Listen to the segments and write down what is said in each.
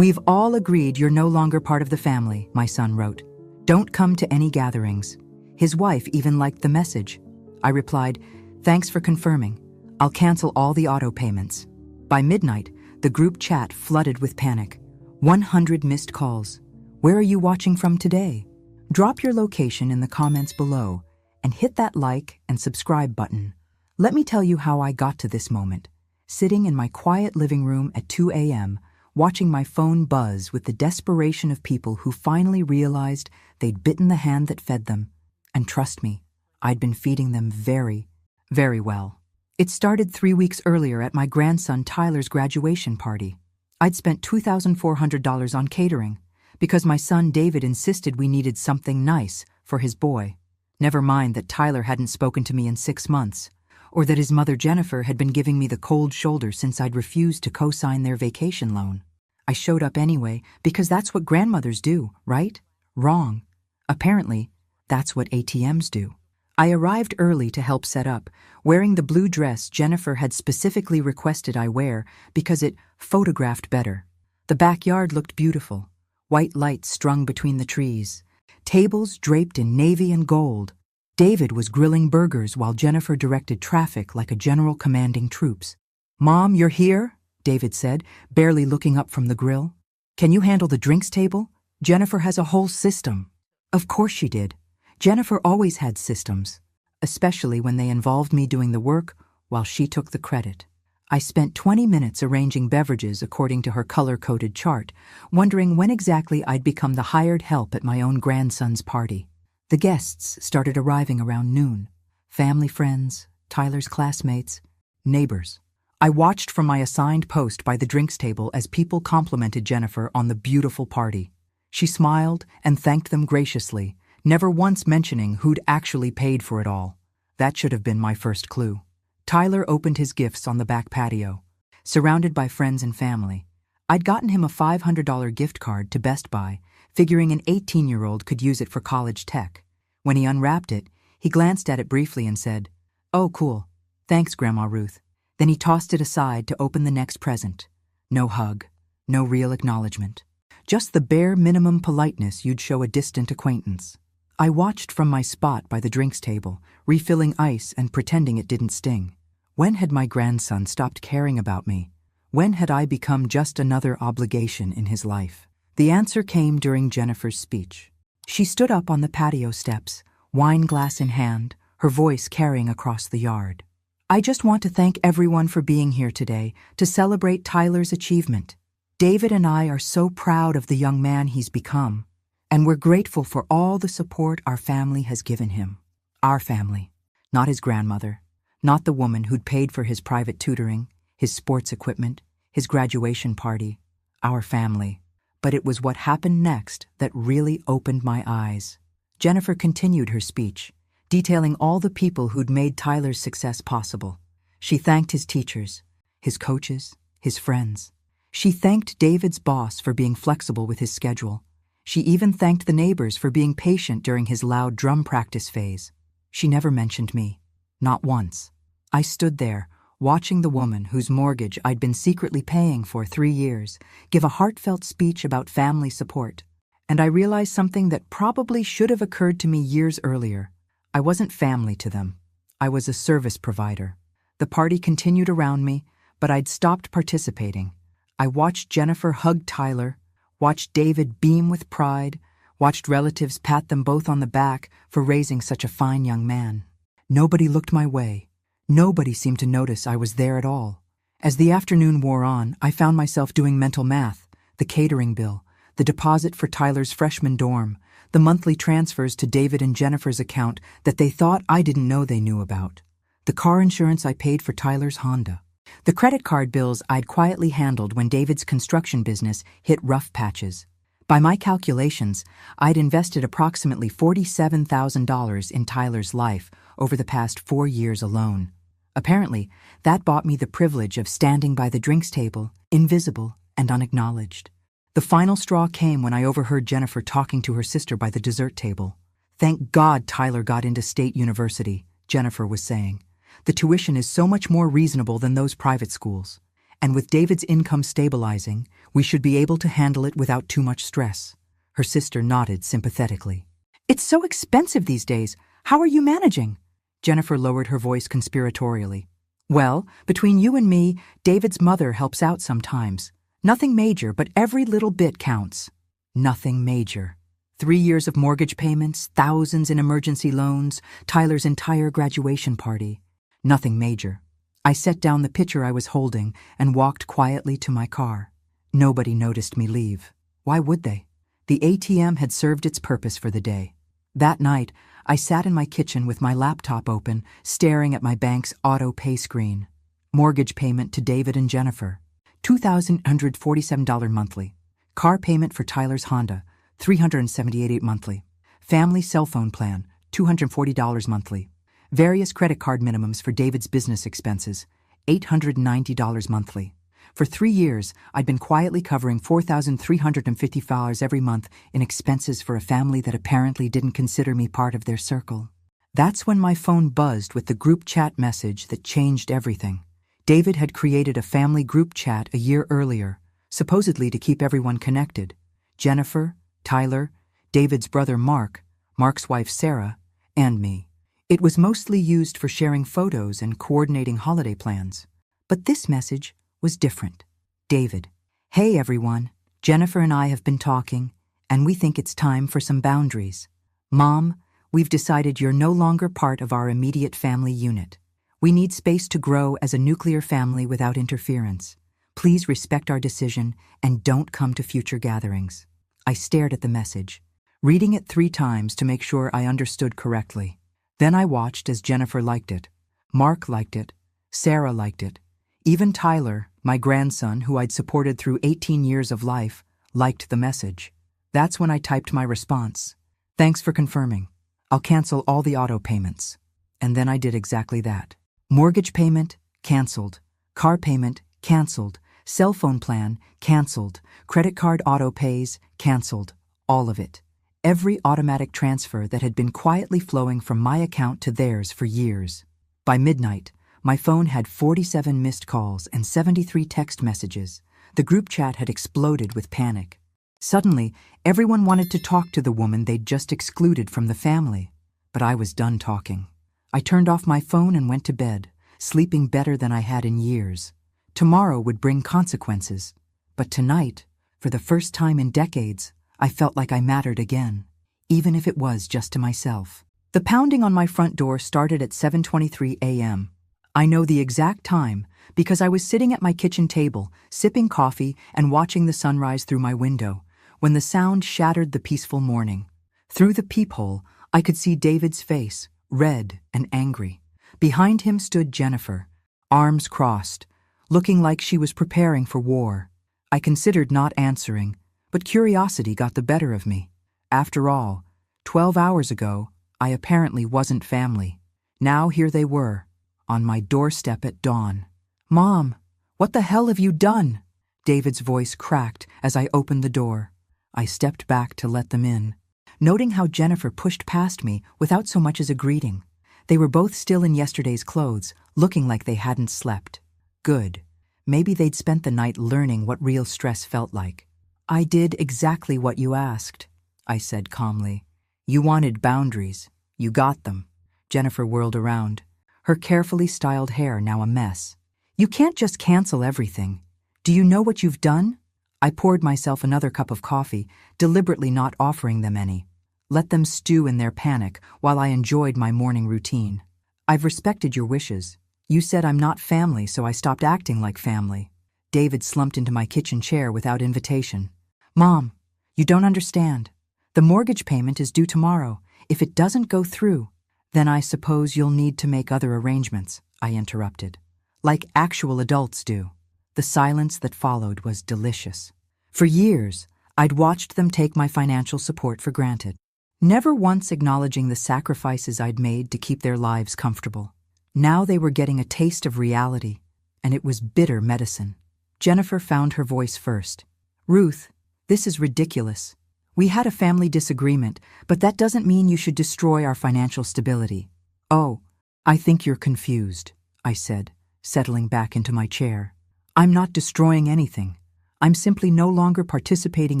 "We've all agreed you're no longer part of the family," my son wrote. "Don't come to any gatherings." His wife even liked the message. I replied, "Thanks for confirming. I'll cancel all the auto payments." By midnight, the group chat flooded with panic. 100 missed calls. Where are you watching from today? Drop your location in the comments below and hit that like and subscribe button. Let me tell you how I got to this moment. Sitting in my quiet living room at 2 a.m., watching my phone buzz with the desperation of people who finally realized they'd bitten the hand that fed them. And trust me, I'd been feeding them very, very well. It started 3 weeks earlier at my grandson Tyler's graduation party. I'd spent $2,400 on catering because my son David insisted we needed something nice for his boy. Never mind that Tyler hadn't spoken to me in 6 months, or that his mother Jennifer had been giving me the cold shoulder since I'd refused to co-sign their vacation loan. I showed up anyway because that's what grandmothers do, right? Wrong. Apparently, that's what ATMs do. I arrived early to help set up, wearing the blue dress Jennifer had specifically requested I wear because it photographed better. The backyard looked beautiful, white lights strung between the trees, tables draped in navy and gold. David was grilling burgers while Jennifer directed traffic like a general commanding troops. "Mom, you're here?" David said, barely looking up from the grill. "Can you handle the drinks table? Jennifer has a whole system." Of course she did. Jennifer always had systems, especially when they involved me doing the work while she took the credit. I spent 20 minutes arranging beverages according to her color-coded chart, wondering when exactly I'd become the hired help at my own grandson's party. The guests started arriving around noon. Family friends, Tyler's classmates, neighbors. I watched from my assigned post by the drinks table as people complimented Jennifer on the beautiful party. She smiled and thanked them graciously, never once mentioning who'd actually paid for it all. That should have been my first clue. Tyler opened his gifts on the back patio, surrounded by friends and family. I'd gotten him a $500 gift card to Best Buy, figuring an 18-year-old could use it for college tech. When he unwrapped it, he glanced at it briefly and said, "Oh, cool. Thanks, Grandma Ruth." Then he tossed it aside to open the next present. No hug, no real acknowledgement. Just the bare minimum politeness you'd show a distant acquaintance. I watched from my spot by the drinks table, refilling ice and pretending it didn't sting. When had my grandson stopped caring about me? When had I become just another obligation in his life? The answer came during Jennifer's speech. She stood up on the patio steps, wine glass in hand, her voice carrying across the yard. "I just want to thank everyone for being here today to celebrate Tyler's achievement. David and I are so proud of the young man he's become, and we're grateful for all the support our family has given him." Our family, not his grandmother, not the woman who'd paid for his private tutoring, his sports equipment, his graduation party. Our family. But it was what happened next that really opened my eyes. Jennifer continued her speech, detailing all the people who'd made Tyler's success possible. She thanked his teachers, his coaches, his friends. She thanked David's boss for being flexible with his schedule. She even thanked the neighbors for being patient during his loud drum practice phase. She never mentioned me. Not once. I stood there, watching the woman whose mortgage I'd been secretly paying for 3 years give a heartfelt speech about family support. And I realized something that probably should have occurred to me years earlier. I wasn't family to them. I was a service provider. The party continued around me, but I'd stopped participating. I watched Jennifer hug Tyler, watched David beam with pride, watched relatives pat them both on the back for raising such a fine young man. Nobody looked my way. Nobody seemed to notice I was there at all. As the afternoon wore on, I found myself doing mental math, the catering bill, the deposit for Tyler's freshman dorm, the monthly transfers to David and Jennifer's account that they thought I didn't know they knew about, the car insurance I paid for Tyler's Honda, the credit card bills I'd quietly handled when David's construction business hit rough patches. By my calculations, I'd invested approximately $47,000 in Tyler's life over the past 4 years alone. Apparently, that bought me the privilege of standing by the drinks table, invisible and unacknowledged. The final straw came when I overheard Jennifer talking to her sister by the dessert table. "Thank God Tyler got into State University," Jennifer was saying. "The tuition is so much more reasonable than those private schools. And with David's income stabilizing, we should be able to handle it without too much stress. Her sister nodded sympathetically. It's so expensive these days. How are you managing? Jennifer lowered her voice conspiratorially. Well, between you and me, David's mother helps out sometimes. Nothing major, but every little bit counts. Nothing major. 3 years of mortgage payments, thousands in emergency loans, Tyler's entire graduation party. Nothing major. I set down the pitcher I was holding and walked quietly to my car. Nobody noticed me leave. Why would they? The ATM had served its purpose for the day. That night, I sat in my kitchen with my laptop open, staring at my bank's auto pay screen. Mortgage payment to David and Jennifer, $2,147 monthly. Car payment for Tyler's Honda, $378 monthly. Family cell phone plan, $240 monthly. Various credit card minimums for David's business expenses, $890 monthly. For 3 years, I'd been quietly covering $4,350 every month in expenses for a family that apparently didn't consider me part of their circle. That's when my phone buzzed with the group chat message that changed everything. David had created a family group chat a year earlier, supposedly to keep everyone connected. Jennifer, Tyler, David's brother Mark, Mark's wife Sarah, and me. It was mostly used for sharing photos and coordinating holiday plans. But this message was different. David: Hey everyone, Jennifer and I have been talking, and we think it's time for some boundaries. Mom, we've decided you're no longer part of our immediate family unit. We need space to grow as a nuclear family without interference. Please respect our decision and don't come to future gatherings. I stared at the message, reading it 3 times to make sure I understood correctly. Then I watched as Jennifer liked it. Mark liked it. Sarah liked it. Even Tyler, my grandson, who I'd supported through 18 years of life, liked the message. That's when I typed my response. Thanks for confirming. I'll cancel all the auto payments. And then I did exactly that. Mortgage payment, canceled. Car payment, canceled. Cell phone plan, canceled. Credit card auto pays, canceled. All of it. Every automatic transfer that had been quietly flowing from my account to theirs for years. By midnight, my phone had 47 missed calls and 73 text messages. The group chat had exploded with panic. Suddenly, everyone wanted to talk to the woman they'd just excluded from the family. But I was done talking. I turned off my phone and went to bed, sleeping better than I had in years. Tomorrow would bring consequences. But tonight, for the first time in decades, I felt like I mattered again, even if it was just to myself. The pounding on my front door started at 7:23 a.m. I know the exact time because I was sitting at my kitchen table, sipping coffee and watching the sunrise through my window, when the sound shattered the peaceful morning. Through the peephole, I could see David's face, red and angry. Behind him stood Jennifer, arms crossed, looking like she was preparing for war. I considered not answering, but curiosity got the better of me. After all, 12 hours ago, I apparently wasn't family. Now here they were, on my doorstep at dawn. Mom, what the hell have you done? David's voice cracked as I opened the door. I stepped back to let them in, noting how Jennifer pushed past me without so much as a greeting. They were both still in yesterday's clothes, looking like they hadn't slept. Good. Maybe they'd spent the night learning what real stress felt like. I did exactly what you asked, I said calmly. You wanted boundaries. You got them. Jennifer whirled around, her carefully styled hair now a mess. You can't just cancel everything. Do you know what you've done? I poured myself another cup of coffee, deliberately not offering them any. Let them stew in their panic while I enjoyed my morning routine. I've respected your wishes. You said I'm not family, so I stopped acting like family. David slumped into my kitchen chair without invitation. Mom, you don't understand. The mortgage payment is due tomorrow. If it doesn't go through, then I suppose you'll need to make other arrangements, I interrupted. Like actual adults do. The silence that followed was delicious. For years, I'd watched them take my financial support for granted, never once acknowledging the sacrifices I'd made to keep their lives comfortable. Now they were getting a taste of reality, and it was bitter medicine. Jennifer found her voice first. Ruth, this is ridiculous. We had a family disagreement, but that doesn't mean you should destroy our financial stability. Oh, I think you're confused, I said, settling back into my chair. I'm not destroying anything. I'm simply no longer participating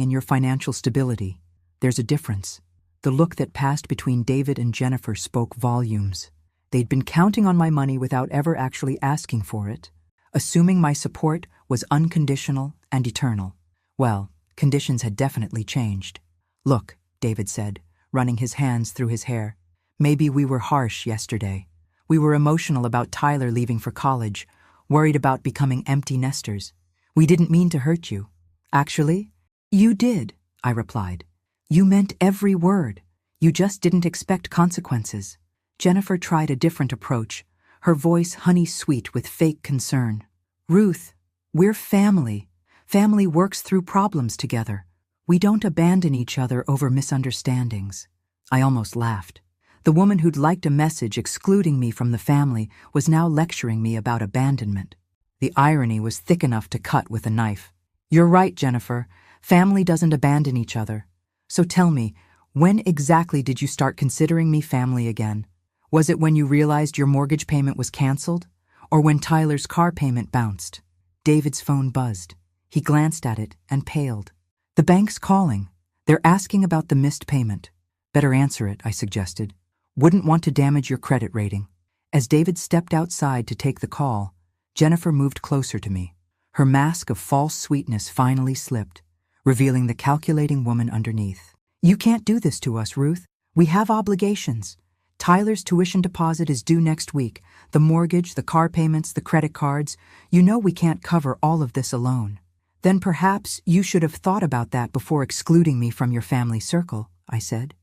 in your financial stability. There's a difference. The look that passed between David and Jennifer spoke volumes. They'd been counting on my money without ever actually asking for it, assuming my support was unconditional and eternal. Well, conditions had definitely changed. Look, David said, running his hands through his hair. Maybe we were harsh yesterday. We were emotional about Tyler leaving for college, worried about becoming empty nesters. We didn't mean to hurt you. Actually, you did, I replied. You meant every word. You just didn't expect consequences. Jennifer tried a different approach, her voice honey-sweet with fake concern. Ruth, we're family. Family works through problems together. We don't abandon each other over misunderstandings. I almost laughed. The woman who'd liked a message excluding me from the family was now lecturing me about abandonment. The irony was thick enough to cut with a knife. You're right, Jennifer. Family doesn't abandon each other. So tell me, when exactly did you start considering me family again? Was it when you realized your mortgage payment was canceled? Or when Tyler's car payment bounced? David's phone buzzed. He glanced at it and paled. The bank's calling. They're asking about the missed payment. Better answer it, I suggested. Wouldn't want to damage your credit rating. As David stepped outside to take the call, Jennifer moved closer to me. Her mask of false sweetness finally slipped, revealing the calculating woman underneath. You can't do this to us, Ruth. We have obligations. Tyler's tuition deposit is due next week. The mortgage, the car payments, the credit cards. You know we can't cover all of this alone. Then perhaps you should have thought about that before excluding me from your family circle, I said.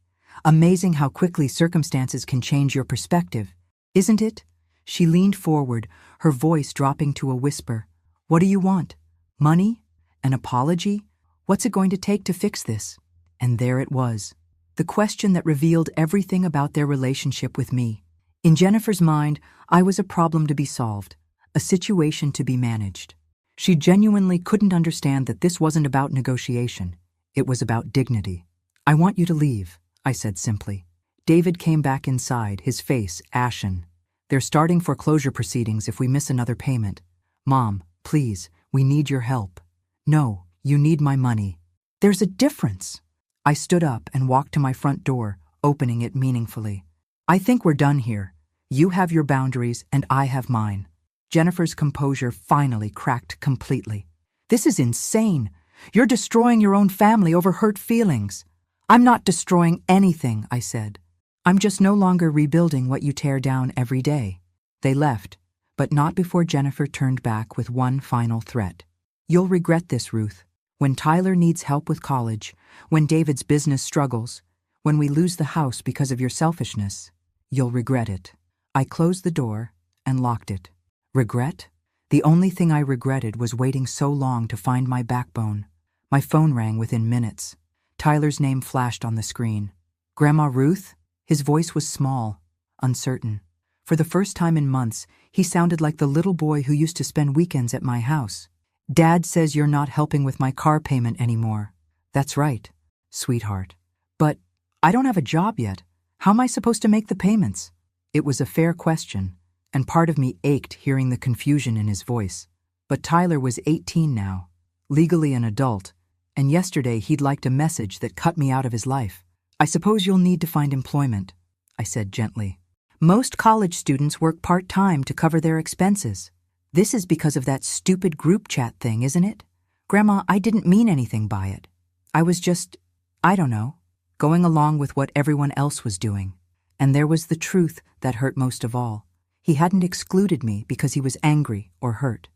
Amazing how quickly circumstances can change your perspective, isn't it? She leaned forward, her voice dropping to a whisper. What do you want? Money? An apology? What's it going to take to fix this? And there it was. The question that revealed everything about their relationship with me. In Jennifer's mind, I was a problem to be solved, a situation to be managed. She genuinely couldn't understand that this wasn't about negotiation. It was about dignity. I want you to leave, I said simply. David came back inside, his face ashen. They're starting foreclosure proceedings if we miss another payment. Mom, please, we need your help. No, you need my money. There's a difference. I stood up and walked to my front door, opening it meaningfully. I think we're done here. You have your boundaries and I have mine. Jennifer's composure finally cracked completely. This is insane. You're destroying your own family over hurt feelings. I'm not destroying anything, I said. I'm just no longer rebuilding what you tear down every day. They left, but not before Jennifer turned back with one final threat. You'll regret this, Ruth. When Tyler needs help with college, when David's business struggles, when we lose the house because of your selfishness, you'll regret it. I closed the door and locked it. Regret? The only thing I regretted was waiting so long to find my backbone. My phone rang within minutes. Tyler's name flashed on the screen. Grandma Ruth? His voice was small, uncertain. For the first time in months, he sounded like the little boy who used to spend weekends at my house. Dad says you're not helping with my car payment anymore. That's right, sweetheart. But I don't have a job yet. How am I supposed to make the payments? It was a fair question, and part of me ached hearing the confusion in his voice. But Tyler was 18 now, legally an adult, and yesterday he'd liked a message that cut me out of his life. I suppose you'll need to find employment, I said gently. Most college students work part-time to cover their expenses. This is because of that stupid group chat thing, isn't it? Grandma, I didn't mean anything by it. I was just, I don't know, going along with what everyone else was doing. And there was the truth that hurt most of all. He hadn't excluded me because he was angry or hurt.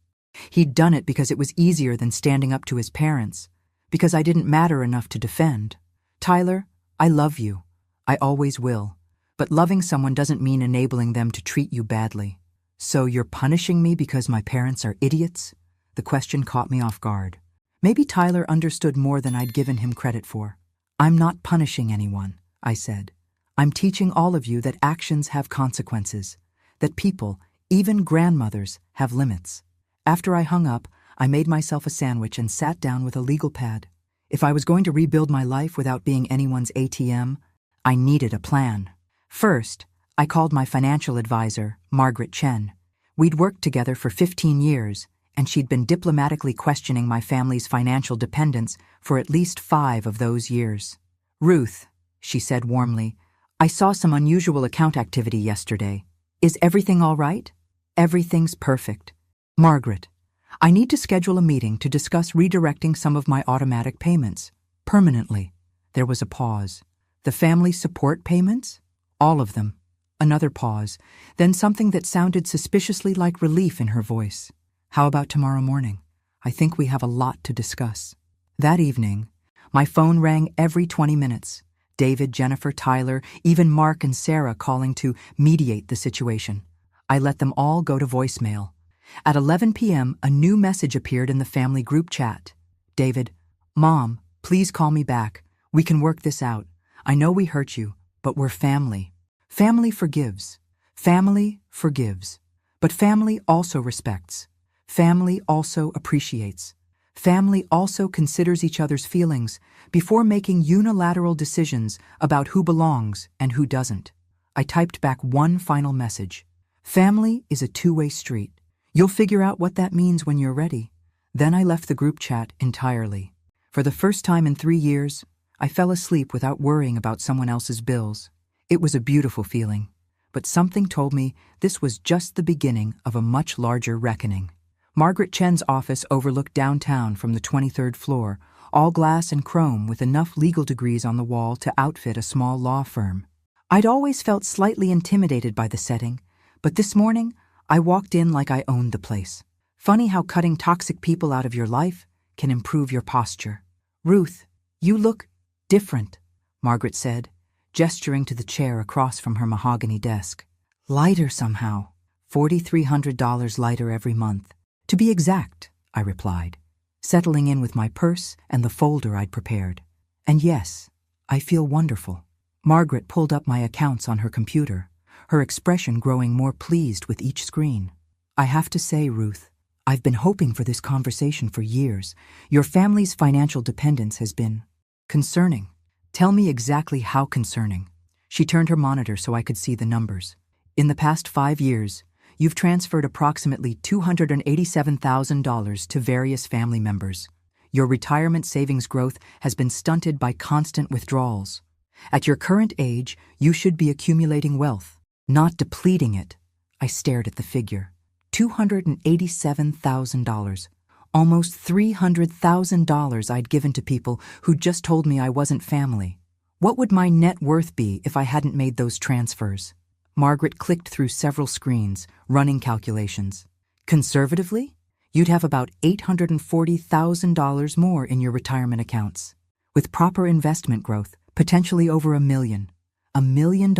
He'd done it because it was easier than standing up to his parents, because I didn't matter enough to defend. Tyler, I love you. I always will. But loving someone doesn't mean enabling them to treat you badly. So you're punishing me because my parents are idiots? The question caught me off guard. Maybe Tyler understood more than I'd given him credit for. I'm not punishing anyone, I said. I'm teaching all of you that actions have consequences, that people, even grandmothers, have limits. After I hung up, I made myself a sandwich and sat down with a legal pad. If I was going to rebuild my life without being anyone's ATM, I needed a plan. First, I called my financial advisor, Margaret Chen. We'd worked together for 15 years, and she'd been diplomatically questioning my family's financial dependence for at least 5 of those years. "Ruth," she said warmly, "I saw some unusual account activity yesterday. Is everything all right?" "Everything's perfect." "Margaret, I need to schedule a meeting to discuss redirecting some of my automatic payments. Permanently." There was a pause. "The family support payments?" "All of them." Another pause, then something that sounded suspiciously like relief in her voice. "How about tomorrow morning? I think we have a lot to discuss." That evening, my phone rang every 20 minutes. David, Jennifer, Tyler, even Mark and Sarah calling to mediate the situation. I let them all go to voicemail. At 11 p.m., a new message appeared in the family group chat. "David, Mom, please call me back. We can work this out. I know we hurt you, but we're family." Family forgives. Family forgives. But family also respects. Family also appreciates. Family also considers each other's feelings before making unilateral decisions about who belongs and who doesn't. I typed back one final message. Family is a two-way street. You'll figure out what that means when you're ready. Then I left the group chat entirely. For the first time in 3 years, I fell asleep without worrying about someone else's bills. It was a beautiful feeling, but something told me this was just the beginning of a much larger reckoning. Margaret Chen's office overlooked downtown from the 23rd floor, all glass and chrome with enough legal degrees on the wall to outfit a small law firm. I'd always felt slightly intimidated by the setting, but this morning I walked in like I owned the place. Funny how cutting toxic people out of your life can improve your posture. "Ruth, you look different," Margaret said, gesturing to the chair across from her mahogany desk. "Lighter somehow. $4,300 lighter every month. To be exact," I replied, settling in with my purse and the folder I'd prepared. "And yes, I feel wonderful." Margaret pulled up my accounts on her computer, her expression growing more pleased with each screen. "I have to say, Ruth, I've been hoping for this conversation for years. Your family's financial dependence has been concerning." "Tell me exactly how concerning." She turned her monitor so I could see the numbers. "In the past 5 years, you've transferred approximately $287,000 to various family members. Your retirement savings growth has been stunted by constant withdrawals. At your current age, you should be accumulating wealth, not depleting it." I stared at the figure. $287,000. Almost $300,000 I'd given to people who just told me I wasn't family. What would my net worth be if I hadn't made those transfers? Margaret clicked through several screens, running calculations. "Conservatively, you'd have about $840,000 more in your retirement accounts. With proper investment growth, potentially over $1 million. $1 million.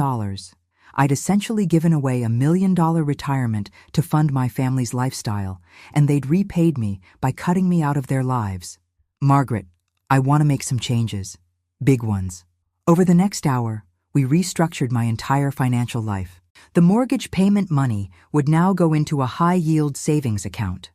I'd essentially given away $1 million retirement to fund my family's lifestyle, and they'd repaid me by cutting me out of their lives. Margaret, I want to make some changes. Big ones." Over the next hour, we restructured my entire financial life. The mortgage payment money would now go into a high-yield savings account.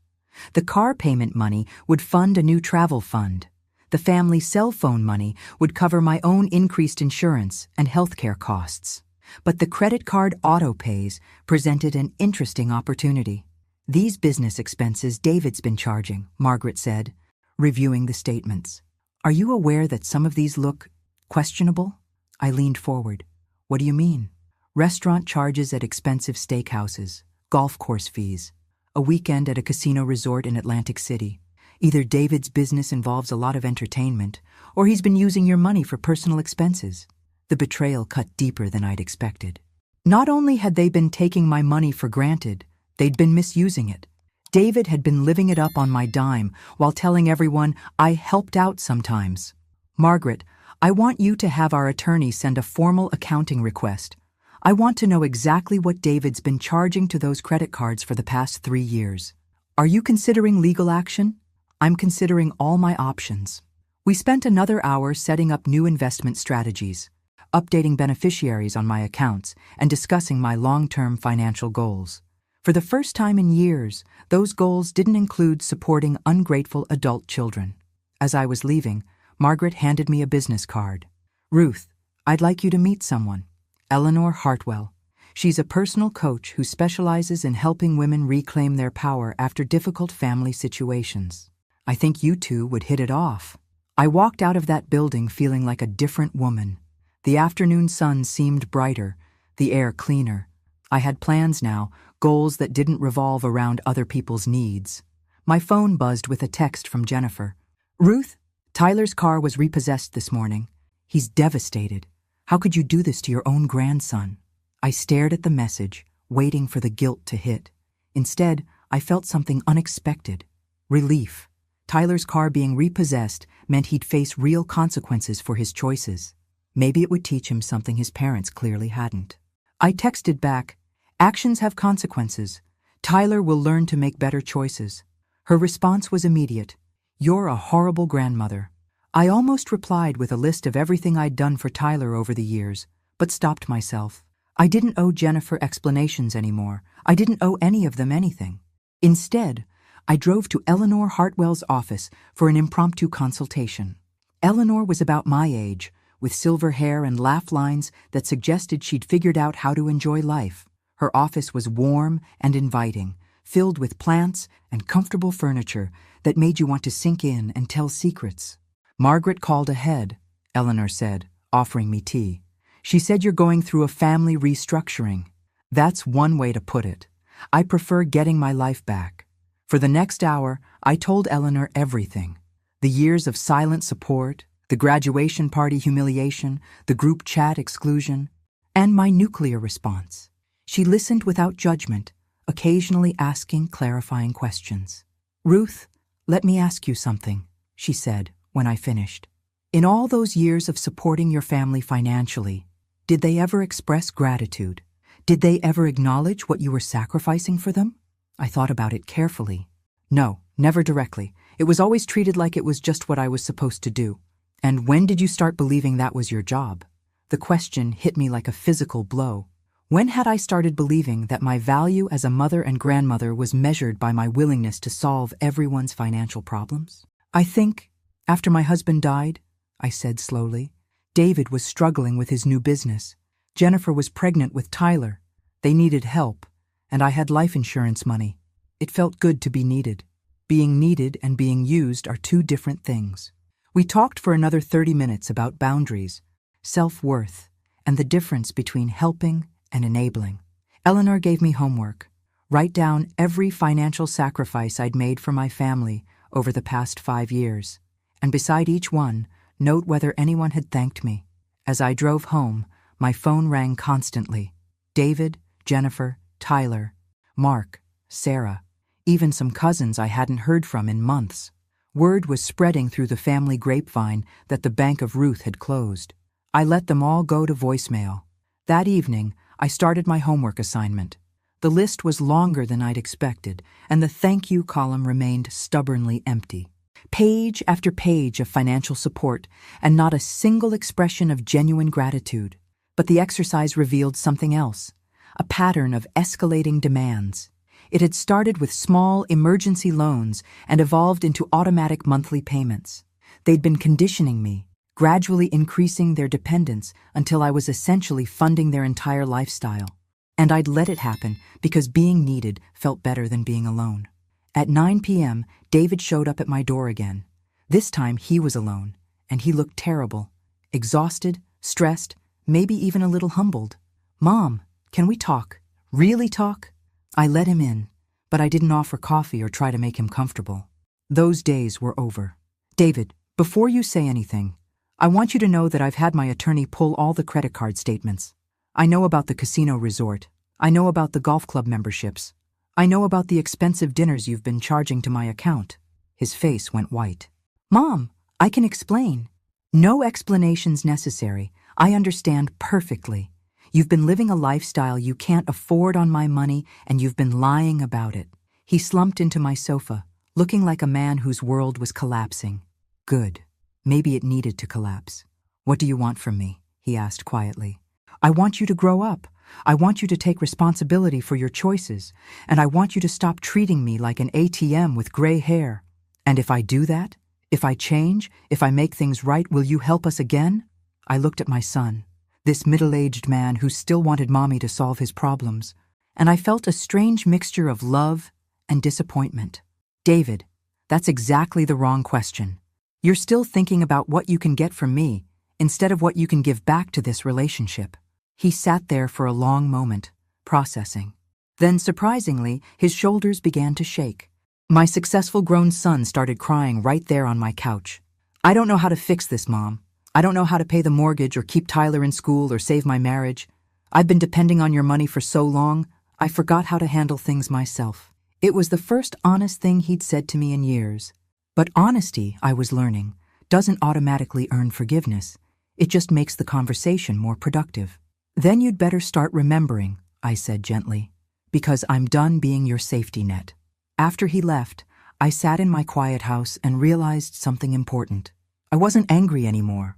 The car payment money would fund a new travel fund. The family cell phone money would cover my own increased insurance and healthcare costs. But the credit card auto-pays presented an interesting opportunity. "These business expenses David's been charging," Margaret said, reviewing the statements. "Are you aware that some of these look questionable?" I leaned forward. "What do you mean?" "Restaurant charges at expensive steakhouses, golf course fees, a weekend at a casino resort in Atlantic City. Either David's business involves a lot of entertainment, or he's been using your money for personal expenses." The betrayal cut deeper than I'd expected. Not only had they been taking my money for granted, they'd been misusing it. David had been living it up on my dime while telling everyone I helped out sometimes. "Margaret, I want you to have our attorney send a formal accounting request. I want to know exactly what David's been charging to those credit cards for the past 3 years. Are you considering legal action?" "I'm considering all my options." We spent another hour setting up new investment strategies, updating beneficiaries on my accounts, and discussing my long-term financial goals. For the first time in years, those goals didn't include supporting ungrateful adult children. As I was leaving, Margaret handed me a business card. "Ruth, I'd like you to meet someone. Eleanor Hartwell. She's a personal coach who specializes in helping women reclaim their power after difficult family situations. I think you two would hit it off. I walked out of that building feeling like a different woman. The afternoon sun seemed brighter, the air cleaner. I had plans now, goals that didn't revolve around other people's needs. My phone buzzed with a text from Jennifer. "Ruth, Tyler's car was repossessed this morning. He's devastated. How could you do this to your own grandson?" I stared at the message, waiting for the guilt to hit. Instead, I felt something unexpected. Relief. Tyler's car being repossessed meant he'd face real consequences for his choices. Maybe it would teach him something his parents clearly hadn't. I texted back, "Actions have consequences. Tyler will learn to make better choices." Her response was immediate. "You're a horrible grandmother." I almost replied with a list of everything I'd done for Tyler over the years, but stopped myself. I didn't owe Jennifer explanations anymore. I didn't owe any of them anything. Instead, I drove to Eleanor Hartwell's office for an impromptu consultation. Eleanor was about my age, with silver hair and laugh lines that suggested she'd figured out how to enjoy life. Her office was warm and inviting, filled with plants and comfortable furniture that made you want to sink in and tell secrets. "Margaret called ahead," Eleanor said, offering me tea. "She said you're going through a family restructuring." That's one way to put it. I prefer getting my life back. For the next hour, I told Eleanor everything. The years of silent support, the graduation party humiliation, the group chat exclusion, and my nuclear response. She listened without judgment, occasionally asking clarifying questions. "Ruth, let me ask you something," she said when I finished. "In all those years of supporting your family financially, did they ever express gratitude? Did they ever acknowledge what you were sacrificing for them?" I thought about it carefully. "No, never directly. It was always treated like it was just what I was supposed to do." "And when did you start believing that was your job?" The question hit me like a physical blow. When had I started believing that my value as a mother and grandmother was measured by my willingness to solve everyone's financial problems? "I think, after my husband died," I said slowly. "David was struggling with his new business. Jennifer was pregnant with Tyler. They needed help, and I had life insurance money. It felt good to be needed. Being needed and being used are two different things." We talked for another 30 minutes about boundaries, self-worth, and the difference between helping and enabling. Eleanor gave me homework. Write down every financial sacrifice I'd made for my family over the past 5 years, and beside each one, note whether anyone had thanked me. As I drove home, my phone rang constantly. David, Jennifer, Tyler, Mark, Sarah, even some cousins I hadn't heard from in months. Word was spreading through the family grapevine that the Bank of Ruth had closed. I let them all go to voicemail. That evening, I started my homework assignment. The list was longer than I'd expected, and the thank you column remained stubbornly empty. Page after page of financial support, and not a single expression of genuine gratitude. But the exercise revealed something else, a pattern of escalating demands. It had started with small emergency loans and evolved into automatic monthly payments. They'd been conditioning me, gradually increasing their dependence until I was essentially funding their entire lifestyle. And I'd let it happen because being needed felt better than being alone. At 9 p.m., David showed up at my door again. This time he was alone, and he looked terrible. Exhausted, stressed, maybe even a little humbled. "Mom, can we talk? Really talk?" I let him in, but I didn't offer coffee or try to make him comfortable. Those days were over. "David, before you say anything, I want you to know that I've had my attorney pull all the credit card statements. I know about the casino resort. I know about the golf club memberships. I know about the expensive dinners you've been charging to my account." His face went white. "Mom, I can explain." "No explanations necessary. I understand perfectly. You've been living a lifestyle you can't afford on my money, and you've been lying about it." He slumped into my sofa, looking like a man whose world was collapsing. "Good. Maybe it needed to collapse." "What do you want from me?" he asked quietly. "I want you to grow up. I want you to take responsibility for your choices, and I want you to stop treating me like an ATM with gray hair. And if I do that, if I change, if I make things right, will you help us again?" I looked at my son. this middle-aged man who still wanted Mommy to solve his problems, and I felt a strange mixture of love and disappointment. David, that's exactly the wrong question. You're still thinking about what you can get from me instead of what you can give back to this relationship. He sat there for a long moment, processing. Then, surprisingly, his shoulders began to shake. My successful grown son started crying right there on my couch. I don't know how to fix this, Mom. I don't know how to pay the mortgage or keep Tyler in school or save my marriage. I've been depending on your money for so long, I forgot how to handle things myself. It was the first honest thing he'd said to me in years. But honesty, I was learning, doesn't automatically earn forgiveness. It just makes the conversation more productive. Then you'd better start remembering, I said gently, because I'm done being your safety net. After he left, I sat in my quiet house and realized something important. I wasn't angry anymore.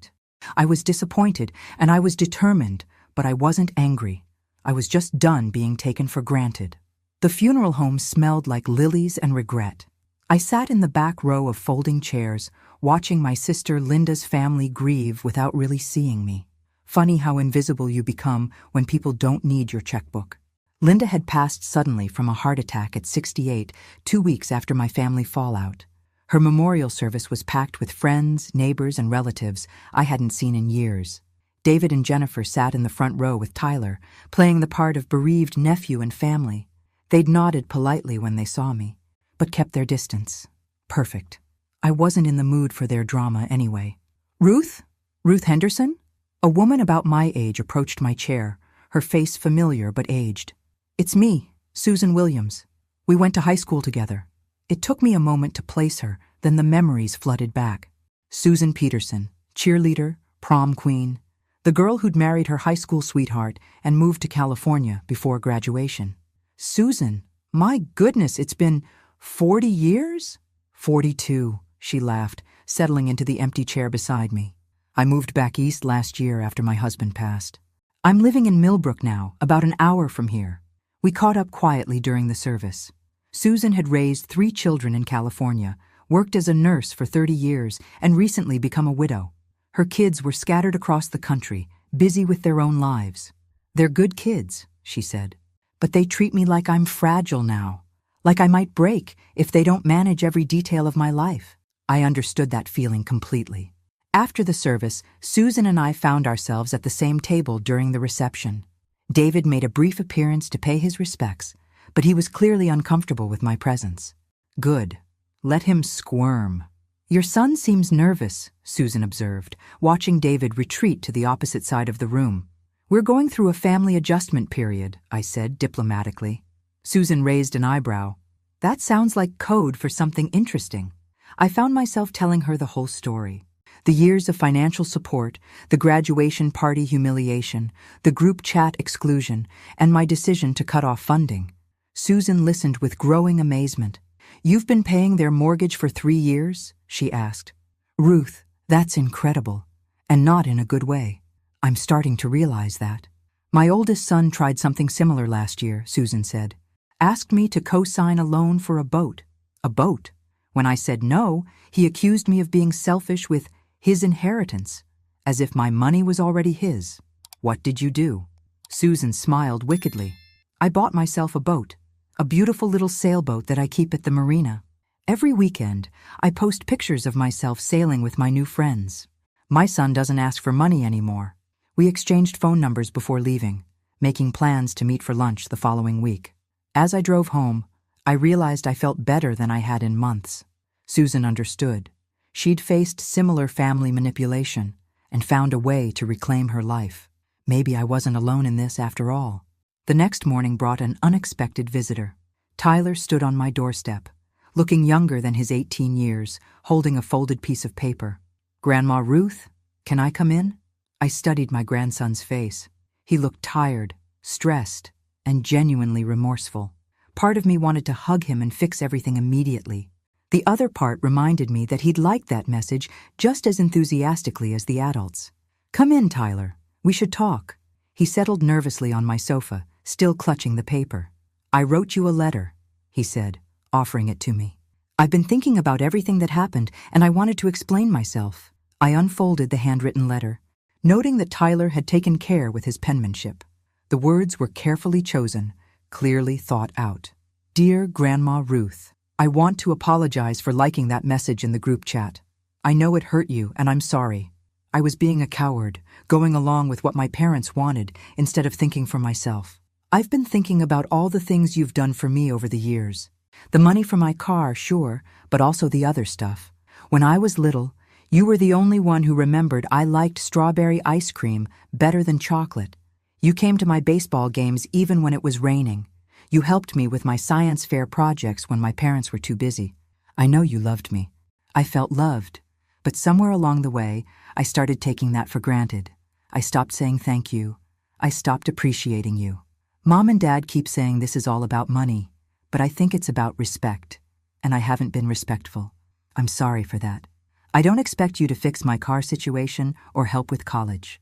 I was disappointed and I was determined, but I wasn't angry. I was just done being taken for granted. The funeral home smelled like lilies and regret. I sat in the back row of folding chairs, watching my sister Linda's family grieve without really seeing me. Funny how invisible you become when people don't need your checkbook. Linda had passed suddenly from a heart attack at 68, 2 weeks after my family fallout. Her memorial service was packed with friends, neighbors, and relatives I hadn't seen in years. David and Jennifer sat in the front row with Tyler, playing the part of bereaved nephew and family. They'd nodded politely when they saw me, but kept their distance. Perfect. I wasn't in the mood for their drama anyway. Ruth? Ruth Henderson? A woman about my age approached my chair, her face familiar but aged. It's me, Susan Williams. We went to high school together. It took me a moment to place her, then the memories flooded back. Susan Peterson, cheerleader, prom queen, the girl who'd married her high school sweetheart and moved to California before graduation. Susan, my goodness, it's been 40 years? 42, she laughed, settling into the empty chair beside me. I moved back east last year after my husband passed. I'm living in Millbrook now, about an hour from here. We caught up quietly during the service. Susan had raised 3 children in California, worked as a nurse for 30 years, and recently become a widow. Her kids were scattered across the country, busy with their own lives. They're good kids, she said, but they treat me like I'm fragile now, like I might break if they don't manage every detail of my life. I understood that feeling completely. After the service, Susan and I found ourselves at the same table during the reception. David made a brief appearance to pay his respects, but he was clearly uncomfortable with my presence. Good. Let him squirm. Your son seems nervous, Susan observed, watching David retreat to the opposite side of the room. We're going through a family adjustment period, I said diplomatically. Susan raised an eyebrow. That sounds like code for something interesting. I found myself telling her the whole story. The years of financial support, the graduation party humiliation, the group chat exclusion, and my decision to cut off funding. Susan listened with growing amazement. You've been paying their mortgage for 3 years? She asked. Ruth, that's incredible. And not in a good way. I'm starting to realize that. My oldest son tried something similar last year, Susan said. Asked me to co-sign a loan for a boat. A boat? When I said no, he accused me of being selfish with his inheritance, as if my money was already his. What did you do? Susan smiled wickedly. I bought myself a boat, a beautiful little sailboat that I keep at the marina. Every weekend, I post pictures of myself sailing with my new friends. My son doesn't ask for money anymore. We exchanged phone numbers before leaving, making plans to meet for lunch the following week. As I drove home, I realized I felt better than I had in months. Susan understood. She'd faced similar family manipulation and found a way to reclaim her life. Maybe I wasn't alone in this after all. The next morning brought an unexpected visitor. Tyler stood on my doorstep, looking younger than his 18 years, holding a folded piece of paper. Grandma Ruth, can I come in? I studied my grandson's face. He looked tired, stressed, and genuinely remorseful. Part of me wanted to hug him and fix everything immediately. The other part reminded me that he'd liked that message just as enthusiastically as the adults. Come in, Tyler. We should talk. He settled nervously on my sofa, still clutching the paper. I wrote you a letter, he said, offering it to me. I've been thinking about everything that happened, and I wanted to explain myself. I unfolded the handwritten letter. noting that Tyler had taken care with his penmanship. The words were carefully chosen, clearly thought out. Dear Grandma Ruth, I want to apologize for liking that message in the group chat. I know it hurt you, and I'm sorry. I was being a coward, going along with what my parents wanted instead of thinking for myself. I've been thinking about all the things you've done for me over the years. The money for my car, sure, but also the other stuff. When I was little, you were the only one who remembered I liked strawberry ice cream better than chocolate. You came to my baseball games even when it was raining. You helped me with my science fair projects when my parents were too busy. I know you loved me. I felt loved. But somewhere along the way, I started taking that for granted. I stopped saying thank you. I stopped appreciating you. Mom and Dad keep saying this is all about money, but I think it's about respect, and I haven't been respectful. I'm sorry for that. I don't expect you to fix my car situation or help with college.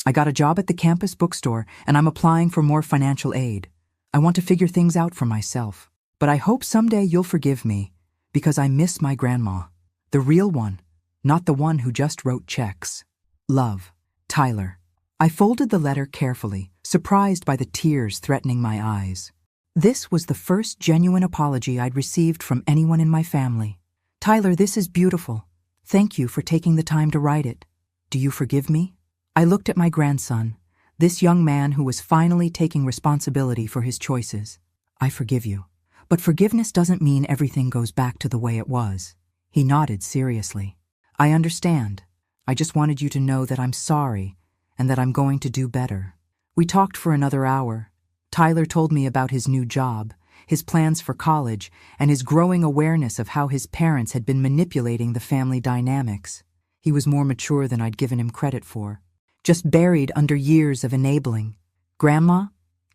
I got a job at the campus bookstore, and I'm applying for more financial aid. I want to figure things out for myself, but I hope someday you'll forgive me, because I miss my grandma, the real one, not the one who just wrote checks. Love, Tyler. I folded the letter carefully, surprised by the tears threatening my eyes. This was the first genuine apology I'd received from anyone in my family. Tyler, this is beautiful. Thank you for taking the time to write it. Do you forgive me? I looked at my grandson, this young man who was finally taking responsibility for his choices. I forgive you. But forgiveness doesn't mean everything goes back to the way it was. He nodded seriously. I understand. I just wanted you to know that I'm sorry and that I'm going to do better. We talked for another hour. Tyler told me about his new job, his plans for college, and his growing awareness of how his parents had been manipulating the family dynamics. He was more mature than I'd given him credit for, just buried under years of enabling. Grandma,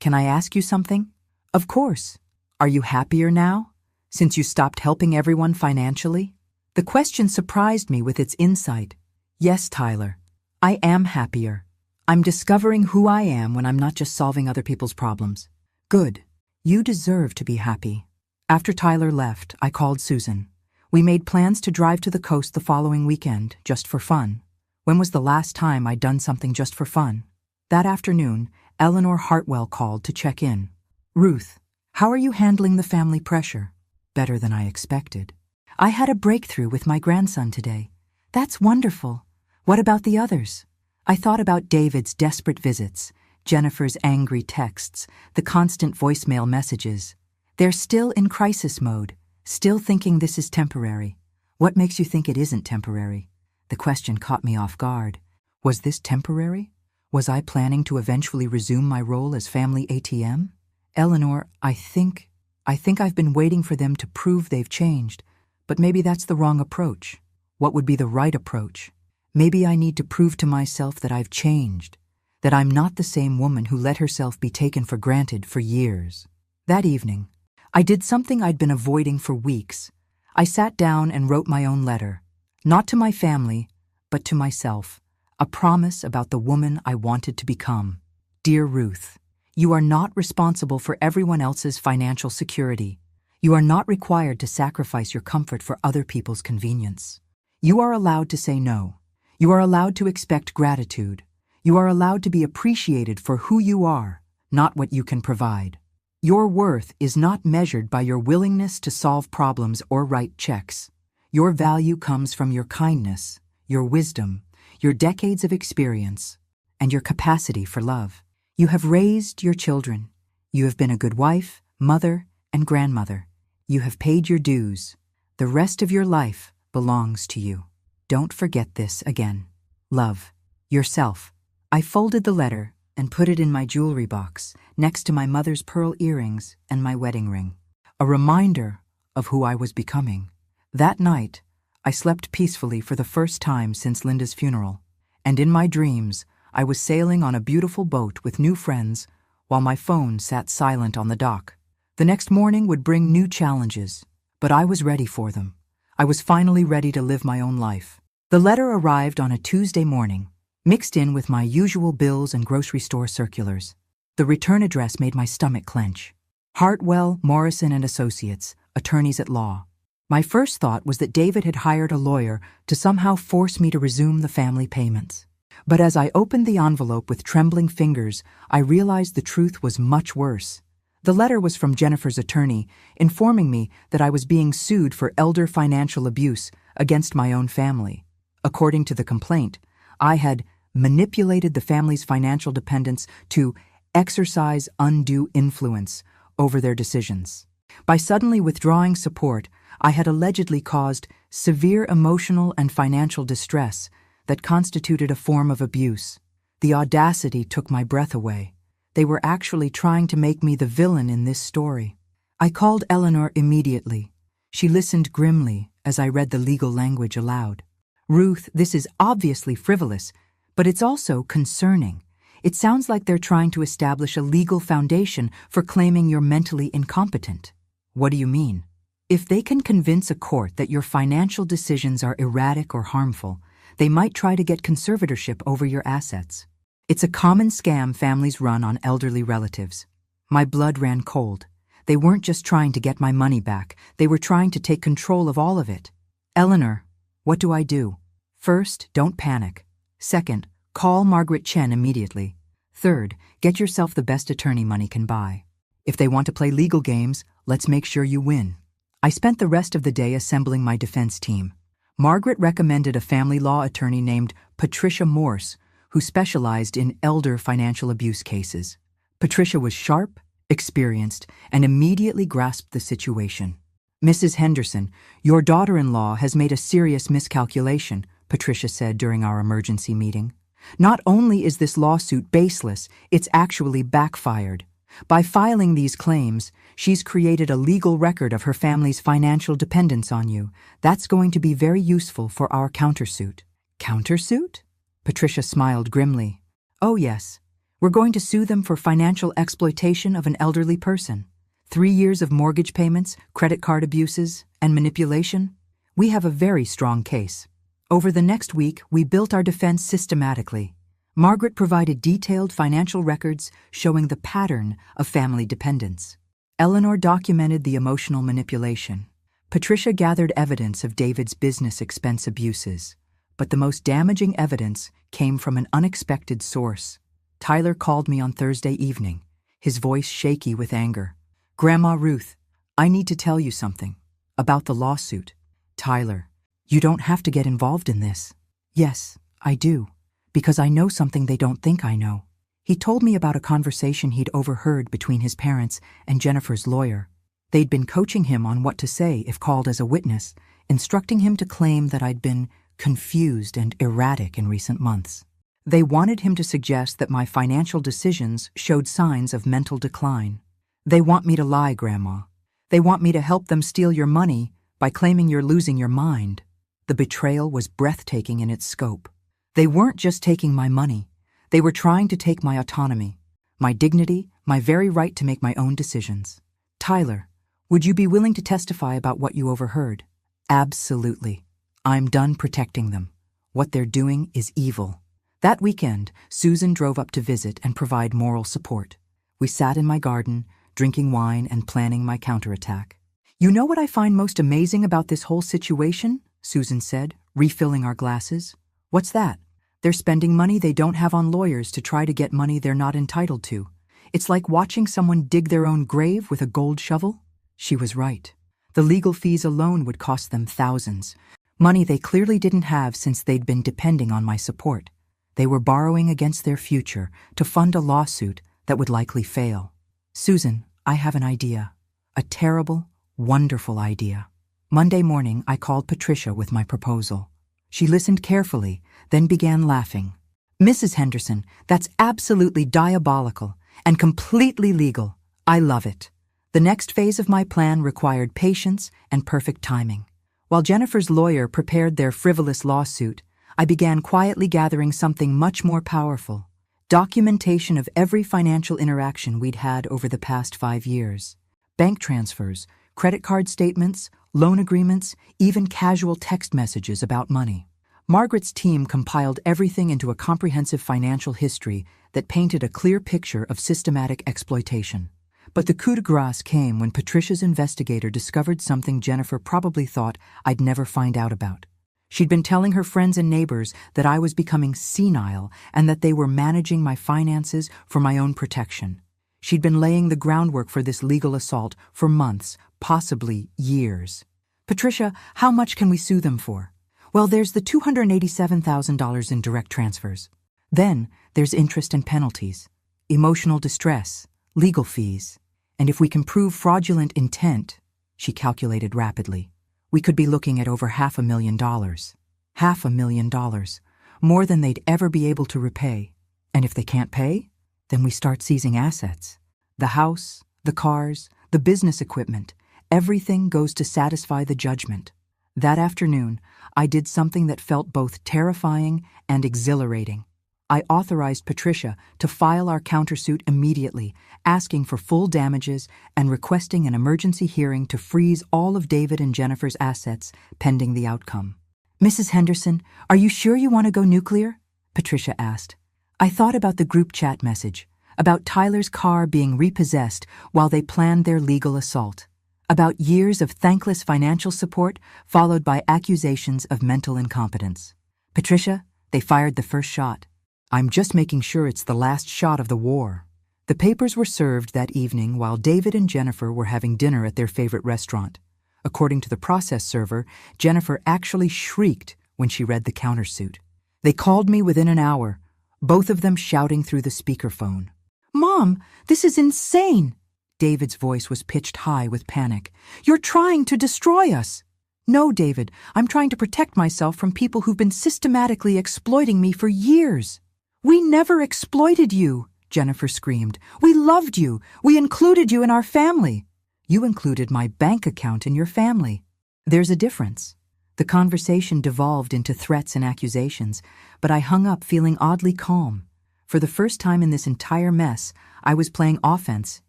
can I ask you something? Of course. Are you happier now, since you stopped helping everyone financially? The question surprised me with its insight. Yes, Tyler, I am happier. I'm discovering who I am when I'm not just solving other people's problems. Good. You deserve to be happy. After Tyler left, I called Susan. We made plans to drive to the coast the following weekend, just for fun. When was the last time I'd done something just for fun? That afternoon, Eleanor Hartwell called to check in. Ruth, how are you handling the family pressure? Better than I expected. I had a breakthrough with my grandson today. That's wonderful. What about the others? I thought about David's desperate visits, Jennifer's angry texts, the constant voicemail messages. They're still in crisis mode, still thinking this is temporary. What makes you think it isn't temporary? The question caught me off guard. Was this temporary? Was I planning to eventually resume my role as family ATM? Eleanor, I think I've been waiting for them to prove they've changed, but maybe that's the wrong approach. What would be the right approach? Maybe I need to prove to myself that I've changed, that I'm not the same woman who let herself be taken for granted for years. That evening, I did something I'd been avoiding for weeks. I sat down and wrote my own letter, not to my family, but to myself, a promise about the woman I wanted to become. Dear Ruth, you are not responsible for everyone else's financial security. You are not required to sacrifice your comfort for other people's convenience. You are allowed to say no. You are allowed to expect gratitude. You are allowed to be appreciated for who you are, not what you can provide. Your worth is not measured by your willingness to solve problems or write checks. Your value comes from your kindness, your wisdom, your decades of experience, and your capacity for love. You have raised your children. You have been a good wife, mother, and grandmother. You have paid your dues. The rest of your life belongs to you. Don't forget this again. Love. Yourself. I folded the letter and put it in my jewelry box next to my mother's pearl earrings and my wedding ring. A reminder of who I was becoming. That night, I slept peacefully for the first time since Linda's funeral, and in my dreams, I was sailing on a beautiful boat with new friends while my phone sat silent on the dock. The next morning would bring new challenges, but I was ready for them. I was finally ready to live my own life. The letter arrived on a Tuesday morning, mixed in with my usual bills and grocery store circulars. The return address made my stomach clench. Hartwell, Morrison and Associates, attorneys at law. My first thought was that David had hired a lawyer to somehow force me to resume the family payments. But as I opened the envelope with trembling fingers, I realized the truth was much worse. The letter was from Jennifer's attorney, informing me that I was being sued for elder financial abuse against my own family. According to the complaint, I had manipulated the family's financial dependents to exercise undue influence over their decisions. By suddenly withdrawing support, I had allegedly caused severe emotional and financial distress that constituted a form of abuse. The audacity took my breath away. They were actually trying to make me the villain in this story. I called Eleanor immediately. She listened grimly as I read the legal language aloud. "Ruth, this is obviously frivolous, but it's also concerning. It sounds like they're trying to establish a legal foundation for claiming you're mentally incompetent." "What do you mean?" "If they can convince a court that your financial decisions are erratic or harmful, they might try to get conservatorship over your assets. It's a common scam families run on elderly relatives." My blood ran cold. They weren't just trying to get my money back, they were trying to take control of all of it. "Eleanor, what do I do?" "First, don't panic. Second, call Margaret Chen immediately. Third, get yourself the best attorney money can buy. If they want to play legal games, let's make sure you win." I spent the rest of the day assembling my defense team. Margaret recommended a family law attorney named Patricia Morse, who specialized in elder financial abuse cases. Patricia was sharp, experienced, and immediately grasped the situation. "Mrs. Henderson, your daughter-in-law has made a serious miscalculation," Patricia said during our emergency meeting. "Not only is this lawsuit baseless, it's actually backfired. By filing these claims, she's created a legal record of her family's financial dependence on you. That's going to be very useful for our countersuit." "Countersuit?" Patricia smiled grimly. "Oh yes, we're going to sue them for financial exploitation of an elderly person. 3 years of mortgage payments, credit card abuses, and manipulation. We have a very strong case." Over the next week, we built our defense systematically. Margaret provided detailed financial records showing the pattern of family dependence. Eleanor documented the emotional manipulation. Patricia gathered evidence of David's business expense abuses. But the most damaging evidence came from an unexpected source. Tyler called me on Thursday evening, his voice shaky with anger. "Grandma Ruth, I need to tell you something about the lawsuit." "Tyler, you don't have to get involved in this." "Yes, I do, because I know something they don't think I know." He told me about a conversation he'd overheard between his parents and Jennifer's lawyer. They'd been coaching him on what to say if called as a witness, instructing him to claim that I'd been confused and erratic in recent months. They wanted him to suggest that my financial decisions showed signs of mental decline. "They want me to lie, Grandma. They want me to help them steal your money by claiming you're losing your mind." The betrayal was breathtaking in its scope. They weren't just taking my money. They were trying to take my autonomy, my dignity, my very right to make my own decisions. "Tyler, would you be willing to testify about what you overheard?" "Absolutely. I'm done protecting them. What they're doing is evil." That weekend, Susan drove up to visit and provide moral support. We sat in my garden, drinking wine and planning my counterattack. "You know what I find most amazing about this whole situation?" Susan said, refilling our glasses. "What's that?" "They're spending money they don't have on lawyers to try to get money they're not entitled to. It's like watching someone dig their own grave with a gold shovel." She was right. The legal fees alone would cost them thousands. Money they clearly didn't have since they'd been depending on my support. They were borrowing against their future to fund a lawsuit that would likely fail. "Susan, I have an idea. A terrible, wonderful idea." Monday morning, I called Patricia with my proposal. She listened carefully, then began laughing. "Mrs. Henderson, that's absolutely diabolical and completely legal. I love it." The next phase of my plan required patience and perfect timing. While Jennifer's lawyer prepared their frivolous lawsuit, I began quietly gathering something much more powerful: documentation of every financial interaction we'd had over the past 5 years. Bank transfers, credit card statements, loan agreements, even casual text messages about money. Margaret's team compiled everything into a comprehensive financial history that painted a clear picture of systematic exploitation. But the coup de grace came when Patricia's investigator discovered something Jennifer probably thought I'd never find out about. She'd been telling her friends and neighbors that I was becoming senile and that they were managing my finances for my own protection. She'd been laying the groundwork for this legal assault for months, possibly years. Patricia, how much can we sue them for? Well, there's the $287,000 in direct transfers. Then there's interest and penalties, emotional distress, legal fees. And if we can prove fraudulent intent, she calculated rapidly, we could be looking at over $500,000. $500,000, more than they'd ever be able to repay. And if they can't pay, then we start seizing assets. The house, the cars, the business equipment, everything goes to satisfy the judgment. That afternoon, I did something that felt both terrifying and exhilarating. I authorized Patricia to file our countersuit immediately, asking for full damages and requesting an emergency hearing to freeze all of David and Jennifer's assets pending the outcome. Mrs. Henderson, are you sure you want to go nuclear? Patricia asked. I thought about the group chat message, about Tyler's car being repossessed while they planned their legal assault, about years of thankless financial support followed by accusations of mental incompetence. Patricia, they fired the first shot. I'm just making sure it's the last shot of the war. The papers were served that evening while David and Jennifer were having dinner at their favorite restaurant. According to the process server, Jennifer actually shrieked when she read the countersuit. They called me within an hour, both of them shouting through the speakerphone. Mom, this is insane! David's voice was pitched high with panic. You're trying to destroy us! No, David, I'm trying to protect myself from people who've been systematically exploiting me for years. We never exploited you, Jennifer screamed. We loved you. We included you in our family. You included my bank account in your family. There's a difference. The conversation devolved into threats and accusations, but I hung up feeling oddly calm. For the first time in this entire mess, I was playing offense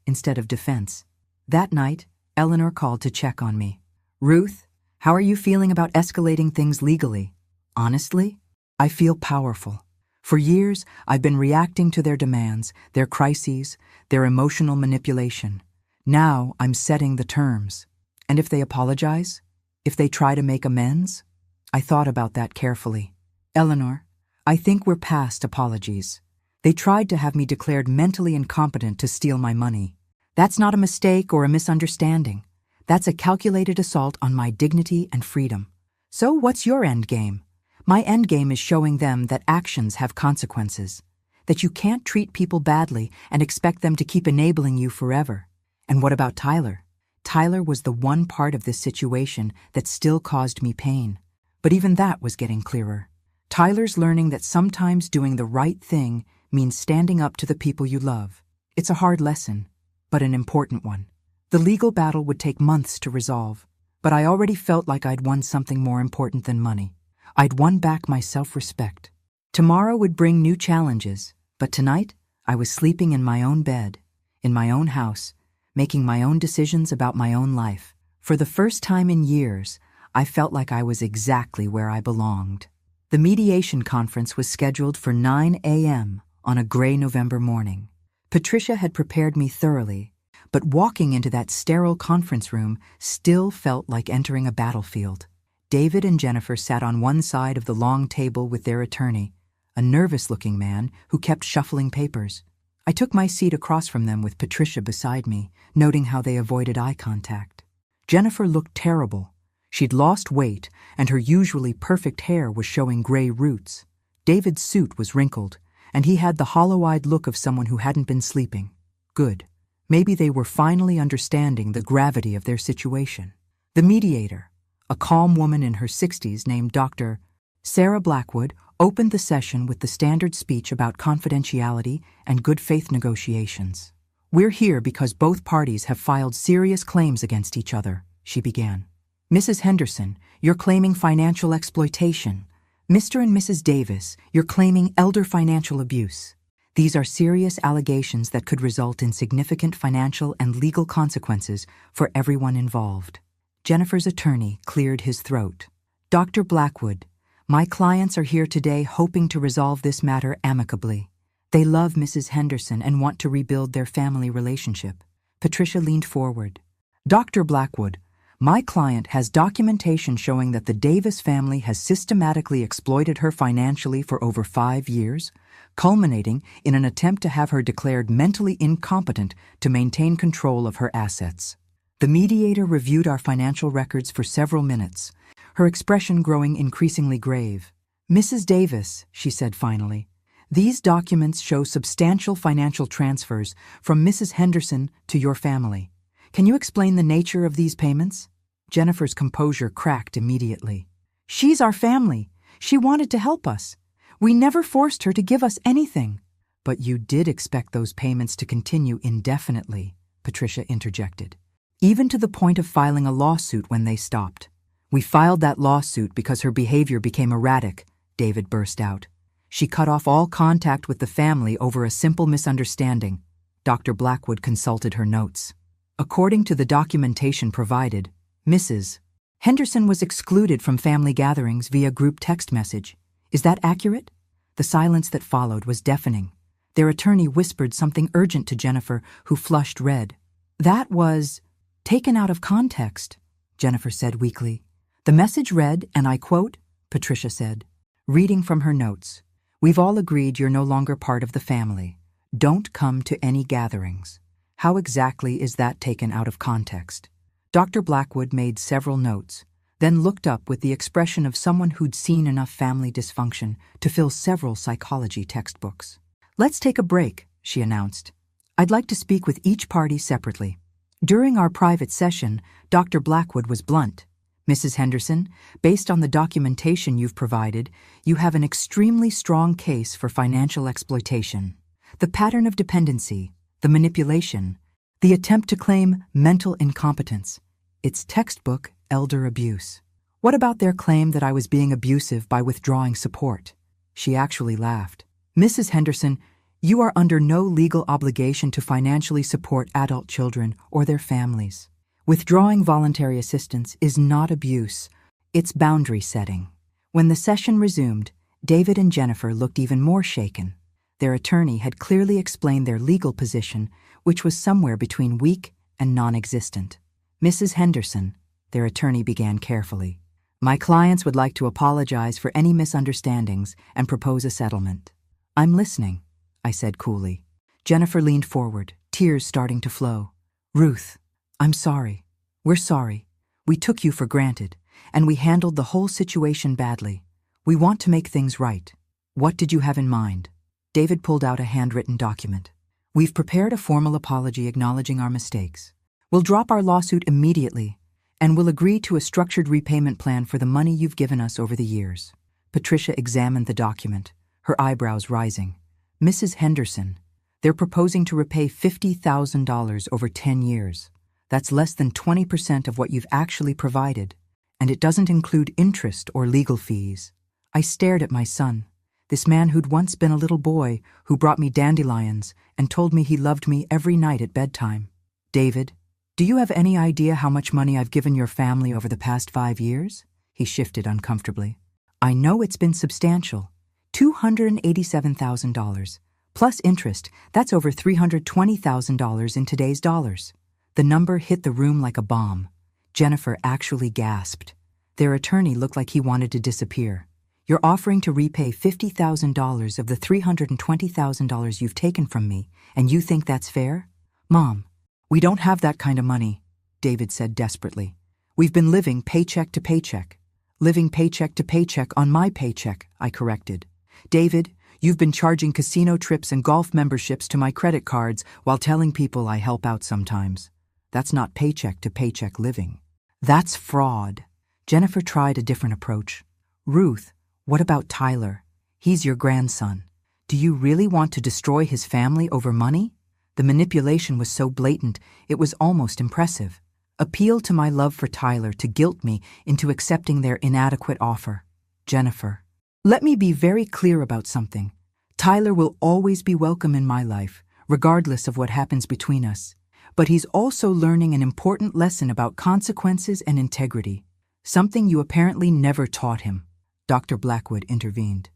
instead of defense. That night, Eleanor called to check on me. Ruth, how are you feeling about escalating things legally? Honestly, I feel powerful. For years, I've been reacting to their demands, their crises, their emotional manipulation. Now I'm setting the terms. And if they apologize? If they try to make amends? I thought about that carefully. Eleanor, I think we're past apologies. They tried to have me declared mentally incompetent to steal my money. That's not a mistake or a misunderstanding. That's a calculated assault on my dignity and freedom. So what's your end game? My end game is showing them that actions have consequences, that you can't treat people badly and expect them to keep enabling you forever. And what about Tyler? Tyler was the one part of this situation that still caused me pain. But even that was getting clearer. Tyler's learning that sometimes doing the right thing means standing up to the people you love. It's a hard lesson, but an important one. The legal battle would take months to resolve, but I already felt like I'd won something more important than money. I'd won back my self-respect. Tomorrow would bring new challenges, but tonight I was sleeping in my own bed, in my own house, making my own decisions about my own life. For the first time in years, I felt like I was exactly where I belonged. The mediation conference was scheduled for 9 a.m. on a gray November morning. Patricia had prepared me thoroughly, but walking into that sterile conference room still felt like entering a battlefield. David and Jennifer sat on one side of the long table with their attorney, a nervous-looking man who kept shuffling papers. I took my seat across from them with Patricia beside me, noting how they avoided eye contact. Jennifer looked terrible. She'd lost weight, and her usually perfect hair was showing gray roots. David's suit was wrinkled, and he had the hollow-eyed look of someone who hadn't been sleeping. Good. Maybe they were finally understanding the gravity of their situation. The mediator, a calm woman in her 60s named Dr. Sarah Blackwood, opened the session with the standard speech about confidentiality and good faith negotiations. We're here because both parties have filed serious claims against each other, she began. Mrs. Henderson, you're claiming financial exploitation. Mr. and Mrs. Davis, you're claiming elder financial abuse. These are serious allegations that could result in significant financial and legal consequences for everyone involved. Jennifer's attorney cleared his throat. Dr. Blackwood, my clients are here today hoping to resolve this matter amicably. They love Mrs. Henderson and want to rebuild their family relationship. Patricia leaned forward. Dr. Blackwood, My client has documentation showing that the Davis family has systematically exploited her financially for over 5 years, culminating in an attempt to have her declared mentally incompetent to maintain control of her assets. The mediator reviewed our financial records for several minutes, her expression growing increasingly grave. "Mrs. Davis," she said finally, "these documents show substantial financial transfers from Mrs. Henderson to your family. Can you explain the nature of these payments?" Jennifer's composure cracked immediately. "She's our family. She wanted to help us. We never forced her to give us anything." "But you did expect those payments to continue indefinitely," Patricia interjected, "even to the point of filing a lawsuit when they stopped." "We filed that lawsuit because her behavior became erratic," David burst out. "She cut off all contact with the family over a simple misunderstanding." Dr. Blackwood consulted her notes. "According to the documentation provided, Mrs. Henderson was excluded from family gatherings via group text message. Is that accurate?" The silence that followed was deafening. Their attorney whispered something urgent to Jennifer, who flushed red. "That was taken out of context," Jennifer said weakly. "The message read, and I quote," Patricia said, reading from her notes, "We've all agreed you're no longer part of the family. Don't come to any gatherings." How exactly is that taken out of context? Dr. Blackwood made several notes, then looked up with the expression of someone who'd seen enough family dysfunction to fill several psychology textbooks. "Let's take a break," she announced. "I'd like to speak with each party separately." During our private session, Dr. Blackwood was blunt. "Mrs. Henderson, based on the documentation you've provided, you have an extremely strong case for financial exploitation. The pattern of dependency, the manipulation, the attempt to claim mental incompetence. It's textbook elder abuse. What about their claim that I was being abusive by withdrawing support?" She actually laughed. "Mrs. Henderson, you are under no legal obligation to financially support adult children or their families. Withdrawing voluntary assistance is not abuse, it's boundary setting." When the session resumed, David and Jennifer looked even more shaken. Their attorney had clearly explained their legal position, which was somewhere between weak and non-existent. "Mrs. Henderson," their attorney began carefully, "my clients would like to apologize for any misunderstandings and propose a settlement." "I'm listening," I said coolly. Jennifer leaned forward, tears starting to flow. "Ruth, I'm sorry. We're sorry. We took you for granted, and we handled the whole situation badly. We want to make things right. What did you have in mind?" David pulled out a handwritten document. "We've prepared a formal apology acknowledging our mistakes. We'll drop our lawsuit immediately, and we'll agree to a structured repayment plan for the money you've given us over the years." Patricia examined the document, her eyebrows rising. "Mrs. Henderson, they're proposing to repay $50,000 over 10 years. That's less than 20% of what you've actually provided, and it doesn't include interest or legal fees." I stared at my son, this man who'd once been a little boy who brought me dandelions and told me he loved me every night at bedtime. "David, do you have any idea how much money I've given your family over the past 5 years?" He shifted uncomfortably. "I know it's been substantial. $287,000. Plus interest, that's over $320,000 in today's dollars." The number hit the room like a bomb. Jennifer actually gasped. Their attorney looked like he wanted to disappear. "You're offering to repay $50,000 of the $320,000 you've taken from me, and you think that's fair?" "Mom, we don't have that kind of money," David said desperately. "We've been living paycheck to paycheck." "Living paycheck to paycheck on my paycheck," I corrected. "David, you've been charging casino trips and golf memberships to my credit cards while telling people I help out sometimes. That's not paycheck to paycheck living. That's fraud." Jennifer tried a different approach. "Ruth, what about Tyler? He's your grandson. Do you really want to destroy his family over money?" The manipulation was so blatant, it was almost impressive. Appeal to my love for Tyler to guilt me into accepting their inadequate offer. "Jennifer, let me be very clear about something. Tyler will always be welcome in my life, regardless of what happens between us. But he's also learning an important lesson about consequences and integrity, something you apparently never taught him." Dr. Blackwood intervened.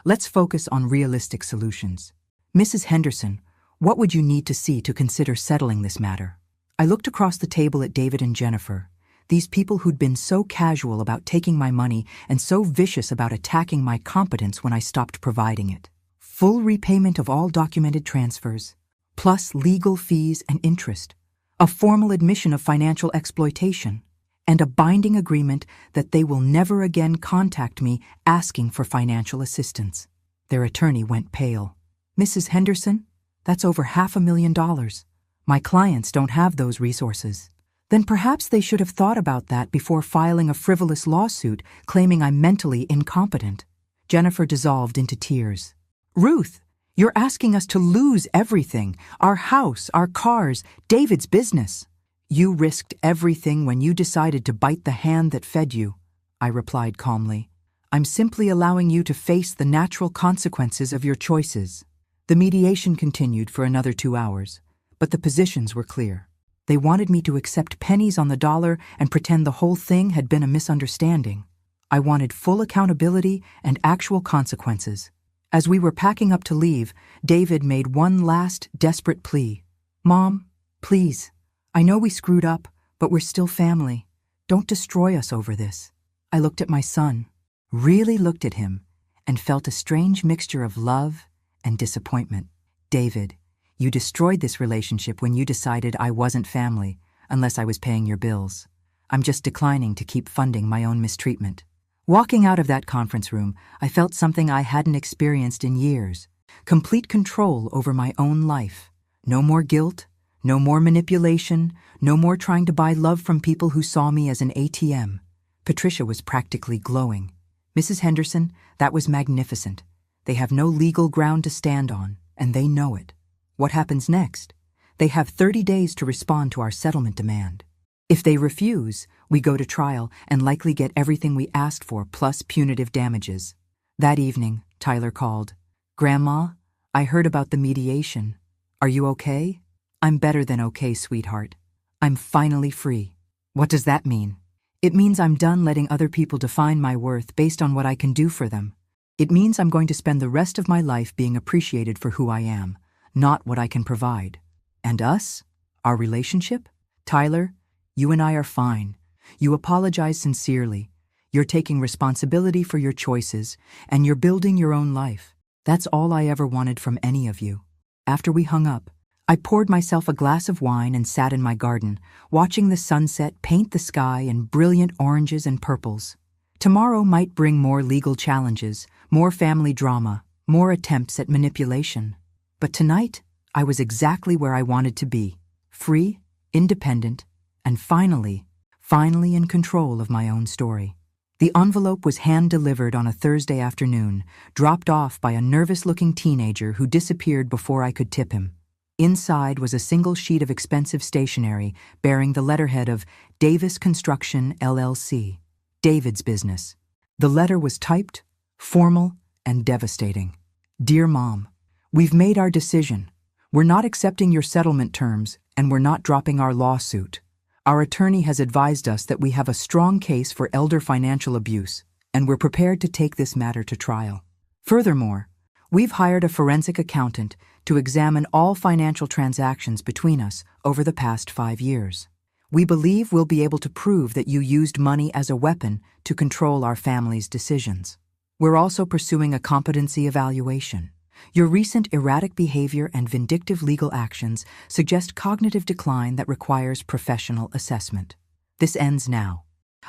"Let's focus on realistic solutions. Mrs. Henderson, what would you need to see to consider settling this matter?" I looked across the table at David and Jennifer. These people who'd been so casual about taking my money and so vicious about attacking my competence when I stopped providing it. Full repayment of all documented transfers, plus legal fees and interest, a formal admission of financial exploitation, and a binding agreement that they will never again contact me asking for financial assistance. Their attorney went pale. Mrs. Henderson, that's over $500,000. My clients don't have those resources. Then perhaps they should have thought about that before filing a frivolous lawsuit claiming I'm mentally incompetent. Jennifer dissolved into tears. Ruth, you're asking us to lose everything, our house, our cars, David's business. You risked everything when you decided to bite the hand that fed you, I replied calmly. I'm simply allowing you to face the natural consequences of your choices. The mediation continued for another 2 hours, but the positions were clear. They wanted me to accept pennies on the dollar and pretend the whole thing had been a misunderstanding. I wanted full accountability and actual consequences. As we were packing up to leave, David made one last desperate plea. Mom, please, I know we screwed up, but we're still family. Don't destroy us over this. I looked at my son, really looked at him, and felt a strange mixture of love and disappointment. David, you destroyed this relationship when you decided I wasn't family, unless I was paying your bills. I'm just declining to keep funding my own mistreatment. Walking out of that conference room, I felt something I hadn't experienced in years. Complete control over my own life. No more guilt, no more manipulation, no more trying to buy love from people who saw me as an ATM. Patricia was practically glowing. Mrs. Henderson, that was magnificent. They have no legal ground to stand on, and they know it. What happens next? They have 30 days to respond to our settlement demand. If they refuse, we go to trial and likely get everything we asked for plus punitive damages. That evening, Tyler called. Grandma, I heard about the mediation. Are you okay? I'm better than okay, sweetheart. I'm finally free. What does that mean? It means I'm done letting other people define my worth based on what I can do for them. It means I'm going to spend the rest of my life being appreciated for who I am, not what I can provide. And us? Our relationship? Tyler, you and I are fine. You apologize sincerely. You're taking responsibility for your choices, and you're building your own life. That's all I ever wanted from any of you. After we hung up, I poured myself a glass of wine and sat in my garden, watching the sunset paint the sky in brilliant oranges and purples. Tomorrow might bring more legal challenges, more family drama, more attempts at manipulation. But tonight, I was exactly where I wanted to be, free, independent, and finally in control of my own story. The envelope was hand-delivered on a Thursday afternoon, dropped off by a nervous-looking teenager who disappeared before I could tip him. Inside was a single sheet of expensive stationery bearing the letterhead of Davis Construction, LLC, David's business. The letter was typed, formal, and devastating. Dear Mom, we've made our decision. We're not accepting your settlement terms, and we're not dropping our lawsuit. Our attorney has advised us that we have a strong case for elder financial abuse, and we're prepared to take this matter to trial. Furthermore, we've hired a forensic accountant to examine all financial transactions between us over the past 5 years. We believe we'll be able to prove that you used money as a weapon to control our family's decisions. We're also pursuing a competency evaluation. Your recent erratic behavior and vindictive legal actions suggest cognitive decline that requires professional assessment. This ends now.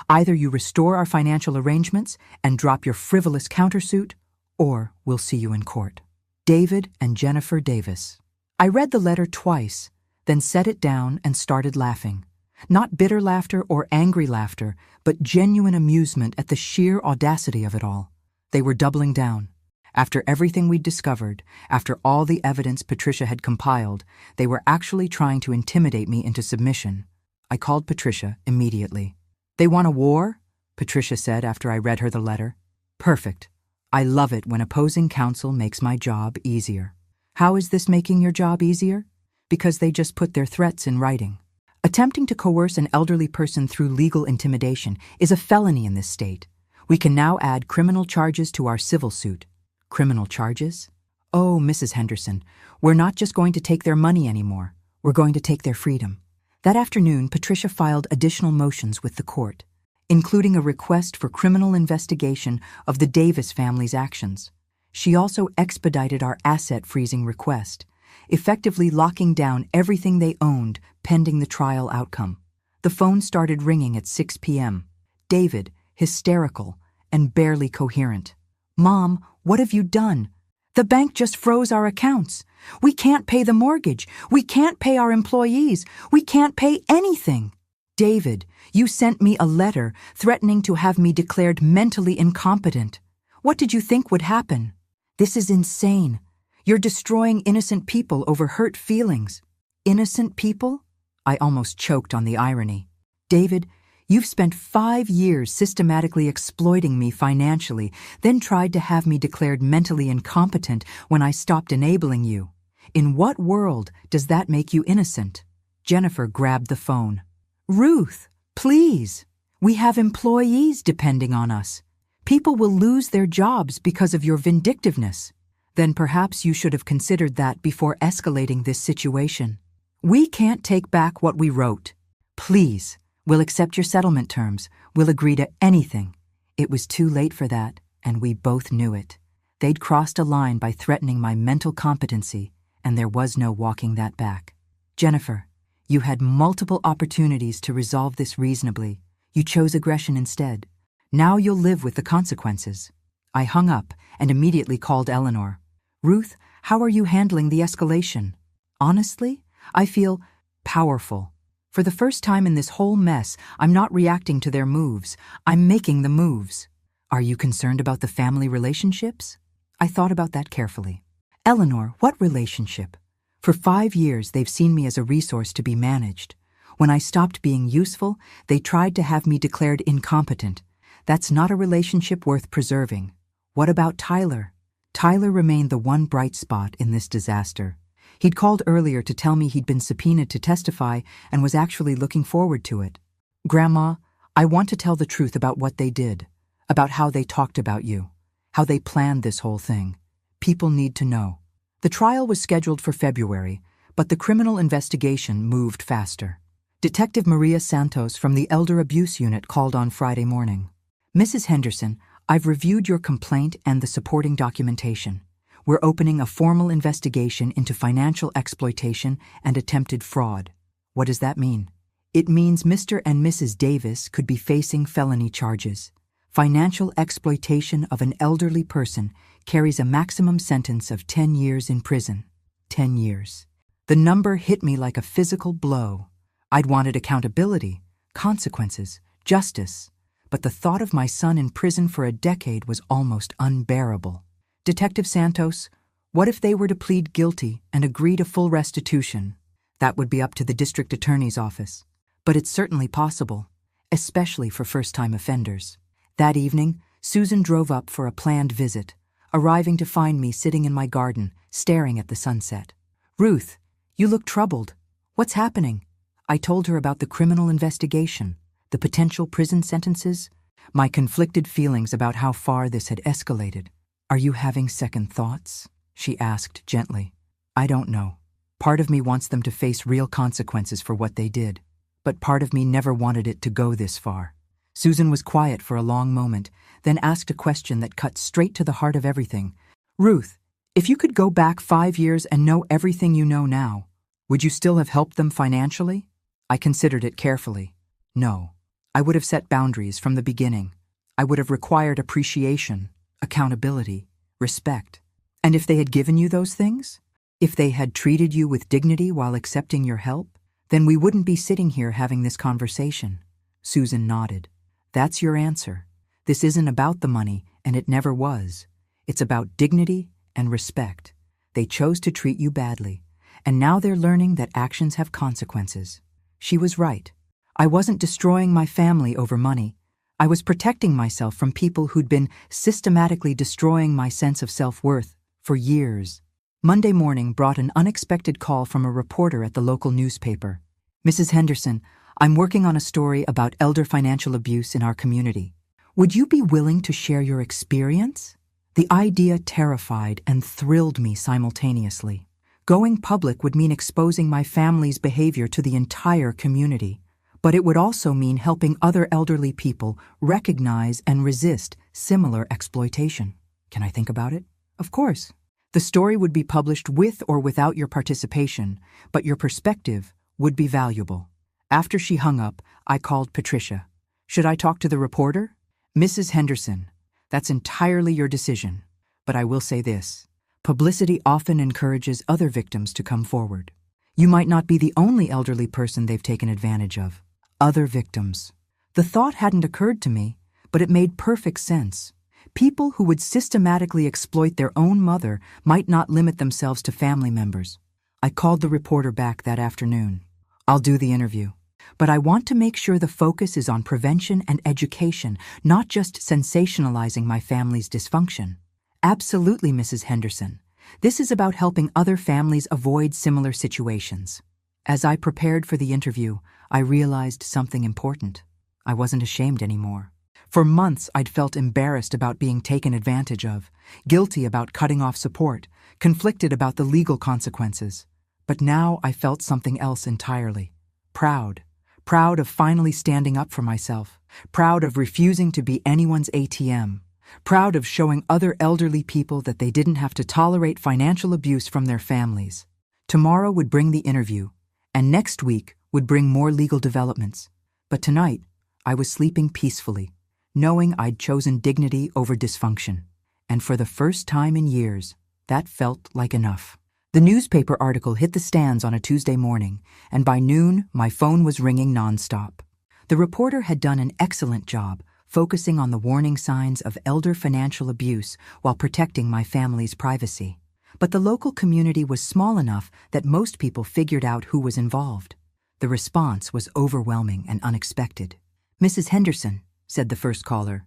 Either you restore our financial arrangements and drop your frivolous countersuit, or we'll see you in court. David and Jennifer Davis. I read the letter twice, then set it down and started laughing. Not bitter laughter or angry laughter, but genuine amusement at the sheer audacity of it all. They were doubling down. After everything we'd discovered, after all the evidence Patricia had compiled, they were actually trying to intimidate me into submission. I called Patricia immediately. They want a war? Patricia said after I read her the letter. Perfect. I love it when opposing counsel makes my job easier. How is this making your job easier? Because they just put their threats in writing. Attempting to coerce an elderly person through legal intimidation is a felony in this state. We can now add criminal charges to our civil suit. Criminal charges? Oh, Mrs. Henderson, we're not just going to take their money anymore. We're going to take their freedom. That afternoon, Patricia filed additional motions with the court, including a request for criminal investigation of the Davis family's actions. She also expedited our asset freezing request, effectively locking down everything they owned pending the trial outcome. The phone started ringing at 6 p.m. David, hysterical and barely coherent. "Mom, what have you done? The bank just froze our accounts. We can't pay the mortgage. We can't pay our employees. We can't pay anything." "David, you sent me a letter threatening to have me declared mentally incompetent. What did you think would happen? This is insane. You're destroying innocent people over hurt feelings." "Innocent people?" I almost choked on the irony. "David, you've spent 5 years systematically exploiting me financially, then tried to have me declared mentally incompetent when I stopped enabling you. In what world does that make you innocent?" Jennifer grabbed the phone. "Ruth, please. We have employees depending on us. People will lose their jobs because of your vindictiveness. Then perhaps you should have considered that before escalating this situation. We can't take back what we wrote. Please, we'll accept your settlement terms. We'll agree to anything." It was too late for that, and we both knew it. They'd crossed a line by threatening my mental competency, and there was no walking that back. "Jennifer, you had multiple opportunities to resolve this reasonably. You chose aggression instead. Now you'll live with the consequences." I hung up and immediately called Eleanor. "Ruth, how are you handling the escalation?" "Honestly, I feel powerful. For the first time in this whole mess, I'm not reacting to their moves. I'm making the moves." "Are you concerned about the family relationships?" I thought about that carefully. "Eleanor, what relationship? For 5 years, they've seen me as a resource to be managed. When I stopped being useful, they tried to have me declared incompetent. That's not a relationship worth preserving. What about Tyler?" Tyler remained the one bright spot in this disaster. He'd called earlier to tell me he'd been subpoenaed to testify and was actually looking forward to it. "Grandma, I want to tell the truth about what they did, about how they talked about you, how they planned this whole thing. People need to know." The trial was scheduled for February, but the criminal investigation moved faster. Detective Maria Santos from the Elder Abuse Unit called on Friday morning. "Mrs. Henderson, I've reviewed your complaint and the supporting documentation. We're opening a formal investigation into financial exploitation and attempted fraud." What does that mean? It means Mr. and Mrs. Davis could be facing felony charges. Financial exploitation of an elderly person carries a maximum sentence of 10 years in prison. 10 years. The number hit me like a physical blow. I'd wanted accountability, consequences, justice, but the thought of my son in prison for a decade was almost unbearable. "Detective Santos, what if they were to plead guilty and agree to full restitution?" That would be up to the district attorney's office. But it's certainly possible, especially for first-time offenders. That evening, Susan drove up for a planned visit, arriving to find me sitting in my garden, staring at the sunset. "Ruth, you look troubled. What's happening?" I told her about the criminal investigation, the potential prison sentences, my conflicted feelings about how far this had escalated. "Are you having second thoughts?" she asked gently. "I don't know. Part of me wants them to face real consequences for what they did, but part of me never wanted it to go this far." Susan was quiet for a long moment, then asked a question that cut straight to the heart of everything. "Ruth, if you could go back 5 years and know everything you know now, would you still have helped them financially?" I considered it carefully. No. I would have set boundaries from the beginning. I would have required appreciation, accountability, respect. And if they had given you those things, if they had treated you with dignity while accepting your help, then we wouldn't be sitting here having this conversation. Susan nodded. "That's your answer. This isn't about the money, and it never was. It's about dignity and respect. They chose to treat you badly, and now they're learning that actions have consequences." She was right. I wasn't destroying my family over money. I was protecting myself from people who'd been systematically destroying my sense of self-worth for years. Monday morning brought an unexpected call from a reporter at the local newspaper. "Mrs. Henderson, I'm working on a story about elder financial abuse in our community. Would you be willing to share your experience?" The idea terrified and thrilled me simultaneously. Going public would mean exposing my family's behavior to the entire community, but it would also mean helping other elderly people recognize and resist similar exploitation. Can I think about it? Of course. The story would be published with or without your participation, but your perspective would be valuable. After she hung up, I called Patricia. Should I talk to the reporter? Mrs. Henderson, that's entirely your decision. But I will say this. Publicity often encourages other victims to come forward. You might not be the only elderly person they've taken advantage of. Other victims. The thought hadn't occurred to me, but it made perfect sense. People who would systematically exploit their own mother might not limit themselves to family members. I called the reporter back that afternoon. I'll do the interview, but I want to make sure the focus is on prevention and education, not just sensationalizing my family's dysfunction. Absolutely, Mrs. Henderson. This is about helping other families avoid similar situations. As I prepared for the interview, I realized something important. I wasn't ashamed anymore. For months, I'd felt embarrassed about being taken advantage of, guilty about cutting off support, conflicted about the legal consequences. But now I felt something else entirely. Proud. Proud of finally standing up for myself. Proud of refusing to be anyone's ATM. Proud of showing other elderly people that they didn't have to tolerate financial abuse from their families. Tomorrow would bring the interview, and next week would bring more legal developments. But tonight, I was sleeping peacefully, knowing I'd chosen dignity over dysfunction. And for the first time in years, that felt like enough. The newspaper article hit the stands on a Tuesday morning, and by noon, my phone was ringing nonstop. The reporter had done an excellent job, focusing on the warning signs of elder financial abuse while protecting my family's privacy. But the local community was small enough that most people figured out who was involved. The response was overwhelming and unexpected. Mrs. Henderson, said the first caller,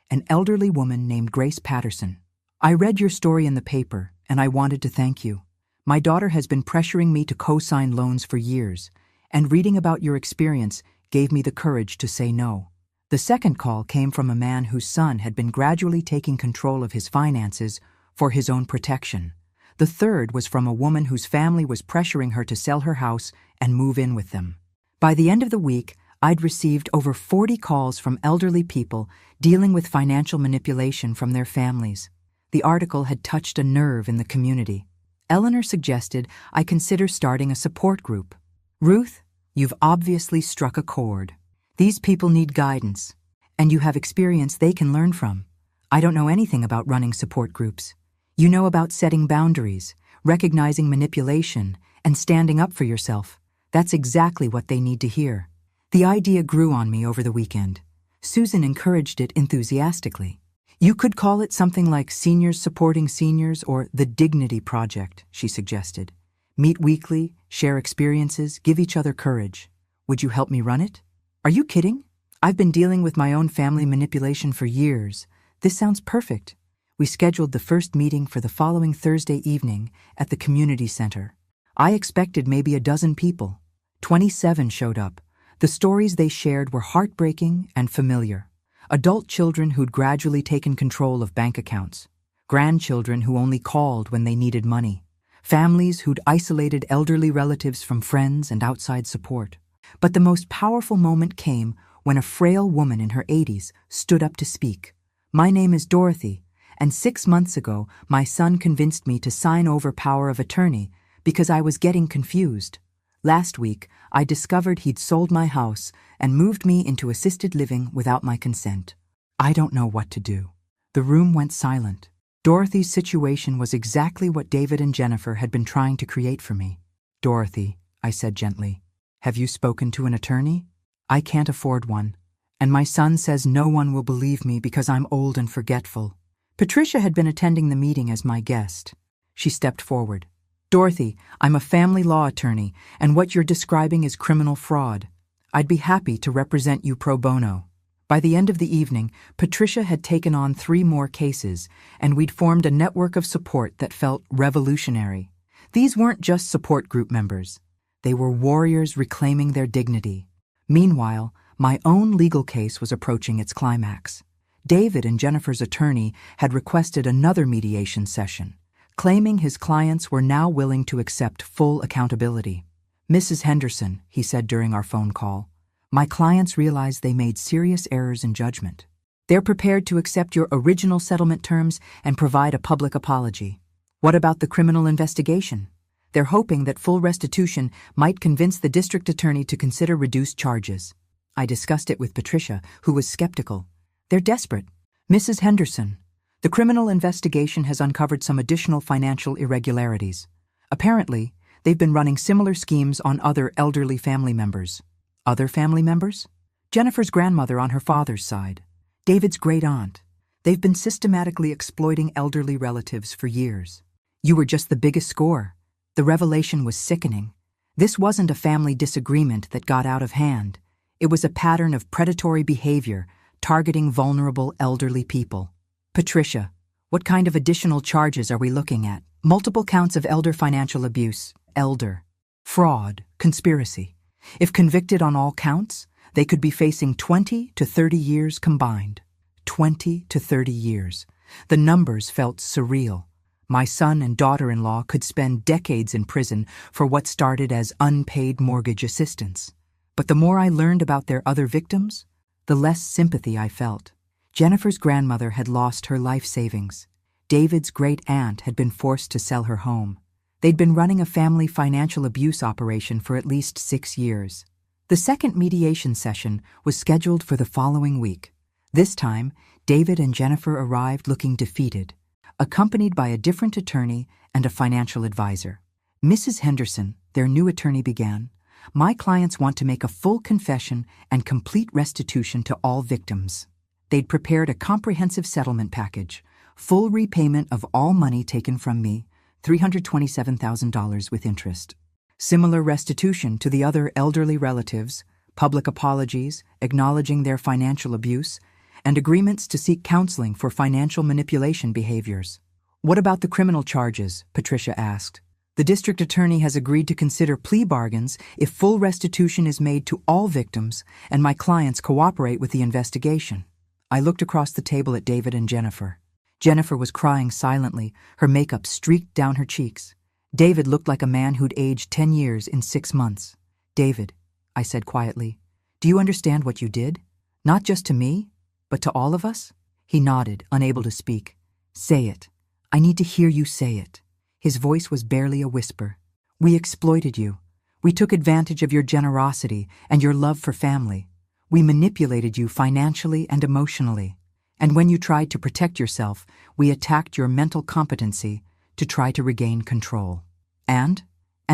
an elderly woman named Grace Patterson. I read your story in the paper, and I wanted to thank you. My daughter has been pressuring me to co-sign loans for years, and reading about your experience gave me the courage to say no. The second call came from a man whose son had been gradually taking control of his finances for his own protection. The third was from a woman whose family was pressuring her to sell her house and move in with them. By the end of the week, I'd received over 40 calls from elderly people dealing with financial manipulation from their families. The article had touched a nerve in the community. Eleanor suggested I consider starting a support group. Ruth, you've obviously struck a chord. These people need guidance, and you have experience they can learn from. I don't know anything about running support groups. You know about setting boundaries, recognizing manipulation, and standing up for yourself. That's exactly what they need to hear. The idea grew on me over the weekend. Susan encouraged it enthusiastically. You could call it something like Seniors Supporting Seniors or The Dignity Project, she suggested. Meet weekly, share experiences, give each other courage. Would you help me run it? Are you kidding? I've been dealing with my own family manipulation for years. This sounds perfect. We scheduled the first meeting for the following Thursday evening at the community center. I expected maybe a dozen people. 27 showed up. The stories they shared were heartbreaking and familiar. Adult children who'd gradually taken control of bank accounts. Grandchildren who only called when they needed money. Families who'd isolated elderly relatives from friends and outside support. But the most powerful moment came when a frail woman in her 80s stood up to speak. My name is Dorothy, and 6 months ago, my son convinced me to sign over power of attorney because I was getting confused. Last week, I discovered he'd sold my house and moved me into assisted living without my consent. I don't know what to do. The room went silent. Dorothy's situation was exactly what David and Jennifer had been trying to create for me. Dorothy, I said gently, have you spoken to an attorney? I can't afford one, and my son says no one will believe me because I'm old and forgetful. Patricia had been attending the meeting as my guest. She stepped forward. Dorothy, I'm a family law attorney, and what you're describing is criminal fraud. I'd be happy to represent you pro bono. By the end of the evening, Patricia had taken on 3 more cases, and we'd formed a network of support that felt revolutionary. These weren't just support group members. They were warriors reclaiming their dignity. Meanwhile, my own legal case was approaching its climax. David and Jennifer's attorney had requested another mediation session, claiming his clients were now willing to accept full accountability. "Mrs. Henderson," he said during our phone call, "my clients realize they made serious errors in judgment. They're prepared to accept your original settlement terms and provide a public apology. What about the criminal investigation? They're hoping that full restitution might convince the district attorney to consider reduced charges." I discussed it with Patricia, who was skeptical. "They're desperate. Mrs. Henderson, the criminal investigation has uncovered some additional financial irregularities. Apparently, they've been running similar schemes on other elderly family members." "Other family members?" "Jennifer's grandmother on her father's side. David's great-aunt. They've been systematically exploiting elderly relatives for years." "You were just the biggest score." The revelation was sickening. This wasn't a family disagreement that got out of hand. It was a pattern of predatory behavior targeting vulnerable elderly people. "Patricia, what kind of additional charges are we looking at?" "Multiple counts of elder financial abuse, elder, fraud, conspiracy. If convicted on all counts, they could be facing 20 to 30 years combined." 20 to 30 years. The numbers felt surreal. My son and daughter-in-law could spend decades in prison for what started as unpaid mortgage assistance. But the more I learned about their other victims, the less sympathy I felt. Jennifer's grandmother had lost her life savings. David's great-aunt had been forced to sell her home. They'd been running a family financial abuse operation for at least 6 years. The second mediation session was scheduled for the following week. This time, David and Jennifer arrived looking defeated, accompanied by a different attorney and a financial advisor. "Mrs. Henderson," their new attorney began, "my clients want to make a full confession and complete restitution to all victims." They'd prepared a comprehensive settlement package, full repayment of all money taken from me, $327,000 with interest. Similar restitution to the other elderly relatives, public apologies, acknowledging their financial abuse, and agreements to seek counseling for financial manipulation behaviors. "What about the criminal charges?" Patricia asked. "The district attorney has agreed to consider plea bargains if full restitution is made to all victims and my clients cooperate with the investigation." I looked across the table at David and Jennifer. Jennifer was crying silently, her makeup streaked down her cheeks. David looked like a man who'd aged 10 years in 6 months. "David," I said quietly, "do you understand what you did? Not just to me, but to all of us?" He nodded, unable to speak. "Say it. I need to hear you say it." His voice was barely a whisper. "We exploited you. We took advantage of your generosity and your love for family. We manipulated you financially and emotionally. And when you tried to protect yourself, we attacked your mental competency to try to regain control. And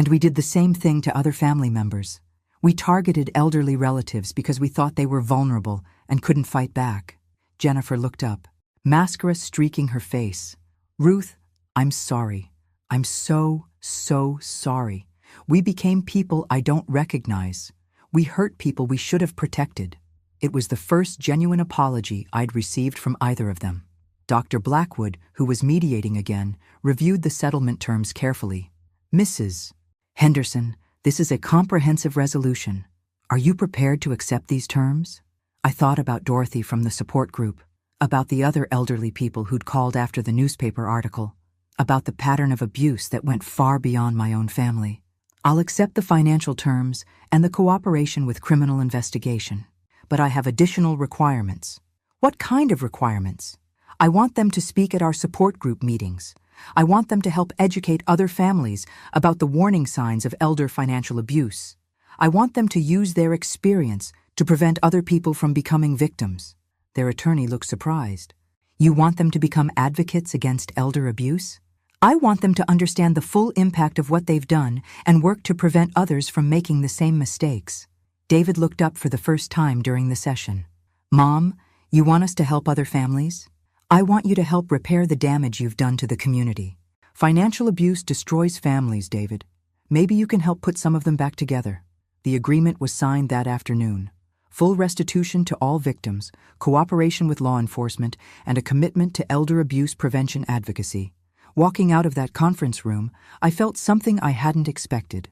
we did the same thing to other family members. We targeted elderly relatives because we thought they were vulnerable and couldn't fight back." Jennifer looked up, mascara streaking her face. "Ruth, I'm sorry. I'm so sorry. We became people I don't recognize. We hurt people we should have protected." It was the first genuine apology I'd received from either of them. Dr. Blackwood, who was mediating again, reviewed the settlement terms carefully. "Mrs. Henderson, this is a comprehensive resolution. Are you prepared to accept these terms?" I thought about Dorothy from the support group, about the other elderly people who'd called after the newspaper article, about the pattern of abuse that went far beyond my own family. "I'll accept the financial terms and the cooperation with criminal investigation. But I have additional requirements." "What kind of requirements?" "I want them to speak at our support group meetings. I want them to help educate other families about the warning signs of elder financial abuse. I want them to use their experience to prevent other people from becoming victims." Their attorney looked surprised. "You want them to become advocates against elder abuse?" "I want them to understand the full impact of what they've done and work to prevent others from making the same mistakes." David looked up for the first time during the session. "Mom, you want us to help other families? I want you to help repair the damage you've done to the community. Financial abuse destroys families, David. Maybe you can help put some of them back together." The agreement was signed that afternoon. Full restitution to all victims, cooperation with law enforcement, and a commitment to elder abuse prevention advocacy. Walking out of that conference room, I felt something I hadn't expected.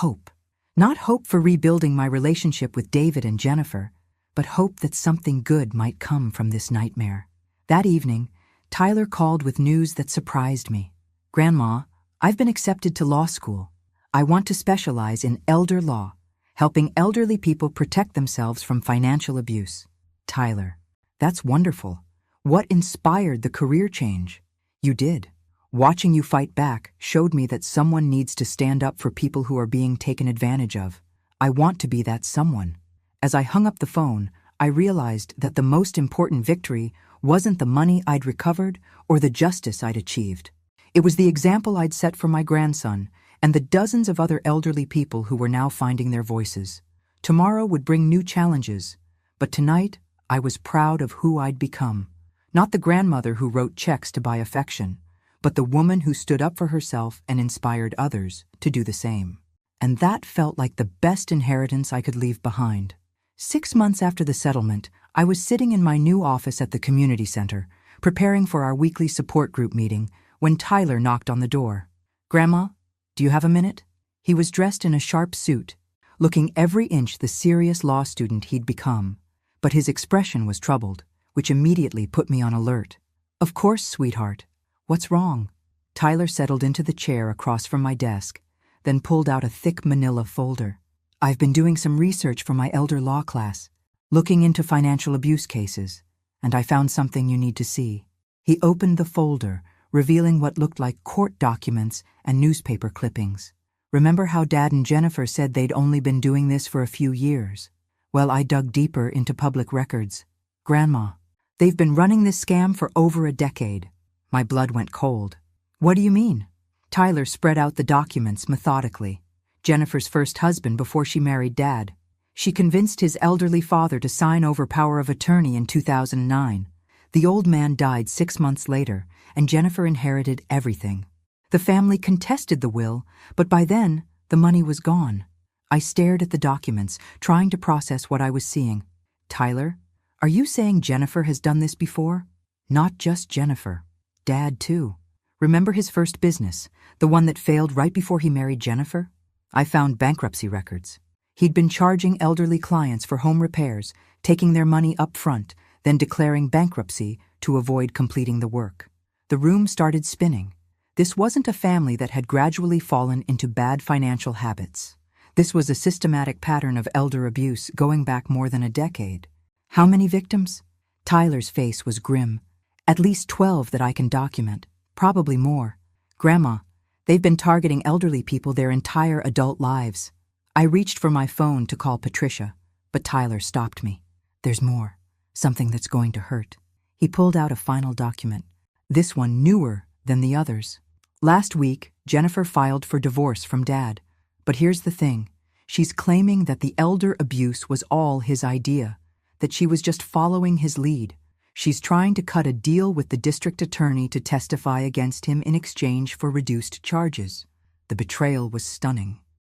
Hope. Not hope for rebuilding my relationship with David and Jennifer, but hope that something good might come from this nightmare. That evening, Tyler called with news that surprised me. Grandma, I've been accepted to law school. I want to specialize in elder law, helping elderly people protect themselves from financial abuse. Tyler, that's wonderful. What inspired the career change? You did. Watching you fight back showed me that someone needs to stand up for people who are being taken advantage of. I want to be that someone. As I hung up the phone, I realized that the most important victory wasn't the money I'd recovered or the justice I'd achieved. It was the example I'd set for my grandson and the dozens of other elderly people who were now finding their voices. Tomorrow would bring new challenges, but tonight I was proud of who I'd become. Not the grandmother who wrote checks to buy affection, but the woman who stood up for herself and inspired others to do the same. And that felt like the best inheritance I could leave behind. 6 months after the settlement, I was sitting in my new office at the community center, preparing for our weekly support group meeting, when Tyler knocked on the door. "Grandma, do you have a minute?" He was dressed in a sharp suit, looking every inch the serious law student he'd become, but his expression was troubled, which immediately put me on alert. "Of course, sweetheart. What's wrong?" Tyler settled into the chair across from my desk, then pulled out a thick manila folder. "I've been doing some research for my elder law class, looking into financial abuse cases, and I found something you need to see." He opened the folder, revealing what looked like court documents and newspaper clippings. "Remember how Dad and Jennifer said they'd only been doing this for a few years? Well, I dug deeper into public records. Grandma, they've been running this scam for over a decade." My blood went cold. "What do you mean?" Tyler spread out the documents methodically. Jennifer's first husband before she married Dad. She convinced his elderly father to sign over power of attorney in 2009. The old man died 6 months later, and Jennifer inherited everything. The family contested the will, but by then, the money was gone. I stared at the documents, trying to process what I was seeing. "Tyler, are you saying Jennifer has done this before?" "Not just Jennifer. Dad, too. Remember his first business, the one that failed right before he married Jennifer? I found bankruptcy records. He'd been charging elderly clients for home repairs, taking their money up front, then declaring bankruptcy to avoid completing the work. The room started spinning. This wasn't a family that had gradually fallen into bad financial habits. This was a systematic pattern of elder abuse going back more than a decade. How many victims? Tyler's face was grim. "At least 12 that I can document. Probably more. Grandma, they've been targeting elderly people their entire adult lives." I reached for my phone to call Patricia, but Tyler stopped me. "There's more. Something that's going to hurt." He pulled out a final document. This one newer than the others. "Last week, Jennifer filed for divorce from Dad. But here's the thing. She's claiming that the elder abuse was all his idea, that she was just following his lead. She's trying to cut a deal with the district attorney to testify against him in exchange for reduced charges." The betrayal was stunning.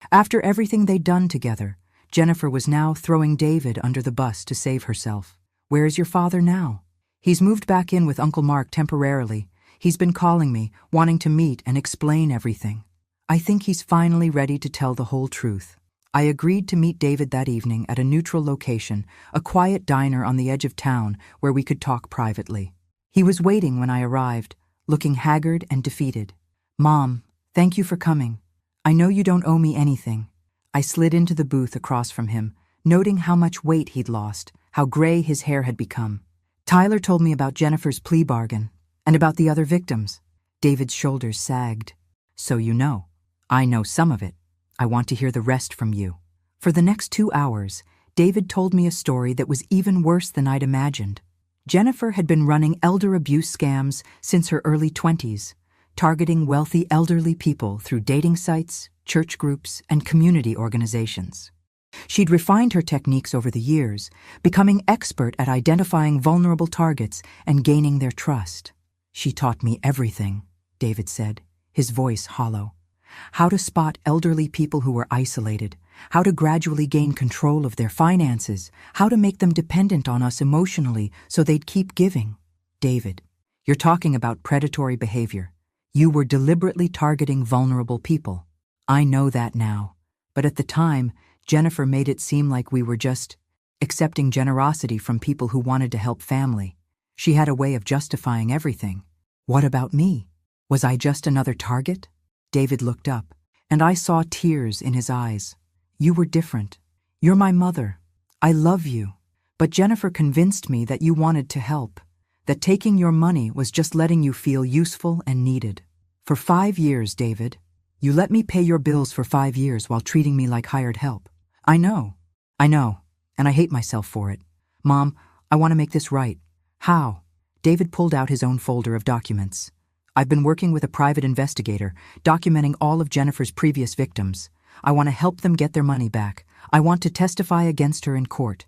After everything they'd done together, Jennifer was now throwing David under the bus to save herself. "Where's your father now?" "He's moved back in with Uncle Mark temporarily. He's been calling me, wanting to meet and explain everything. I think he's finally ready to tell the whole truth." I agreed to meet David that evening at a neutral location, a quiet diner on the edge of town where we could talk privately. He was waiting when I arrived, looking haggard and defeated. "Mom, thank you for coming. I know you don't owe me anything." I slid into the booth across from him, noting how much weight he'd lost, how gray his hair had become. "Tyler told me about Jennifer's plea bargain, and about the other victims." David's shoulders sagged. "So you know." "I know some of it. I want to hear the rest from you." For the next 2 hours, David told me a story that was even worse than I'd imagined. Jennifer had been running elder abuse scams since her early 20s, targeting wealthy elderly people through dating sites, church groups, and community organizations. She'd refined her techniques over the years, becoming expert at identifying vulnerable targets and gaining their trust. "She taught me everything," David said, his voice hollow. "How to spot elderly people who were isolated, how to gradually gain control of their finances, how to make them dependent on us emotionally so they'd keep giving." "David, you're talking about predatory behavior. You were deliberately targeting vulnerable people." "I know that now. But at the time, Jennifer made it seem like we were just accepting generosity from people who wanted to help family. She had a way of justifying everything." "What about me?" Was I just another target? David looked up, and I saw tears in his eyes. You were different. You're my mother. I love you. But Jennifer convinced me that you wanted to help, that taking your money was just letting you feel useful and needed. For 5 years, David, you let me pay your bills for 5 years while treating me like hired help. I know, and I hate myself for it. Mom, I want to make this right. How? David pulled out his own folder of documents. I've been working with a private investigator, documenting all of Jennifer's previous victims. I want to help them get their money back. I want to testify against her in court.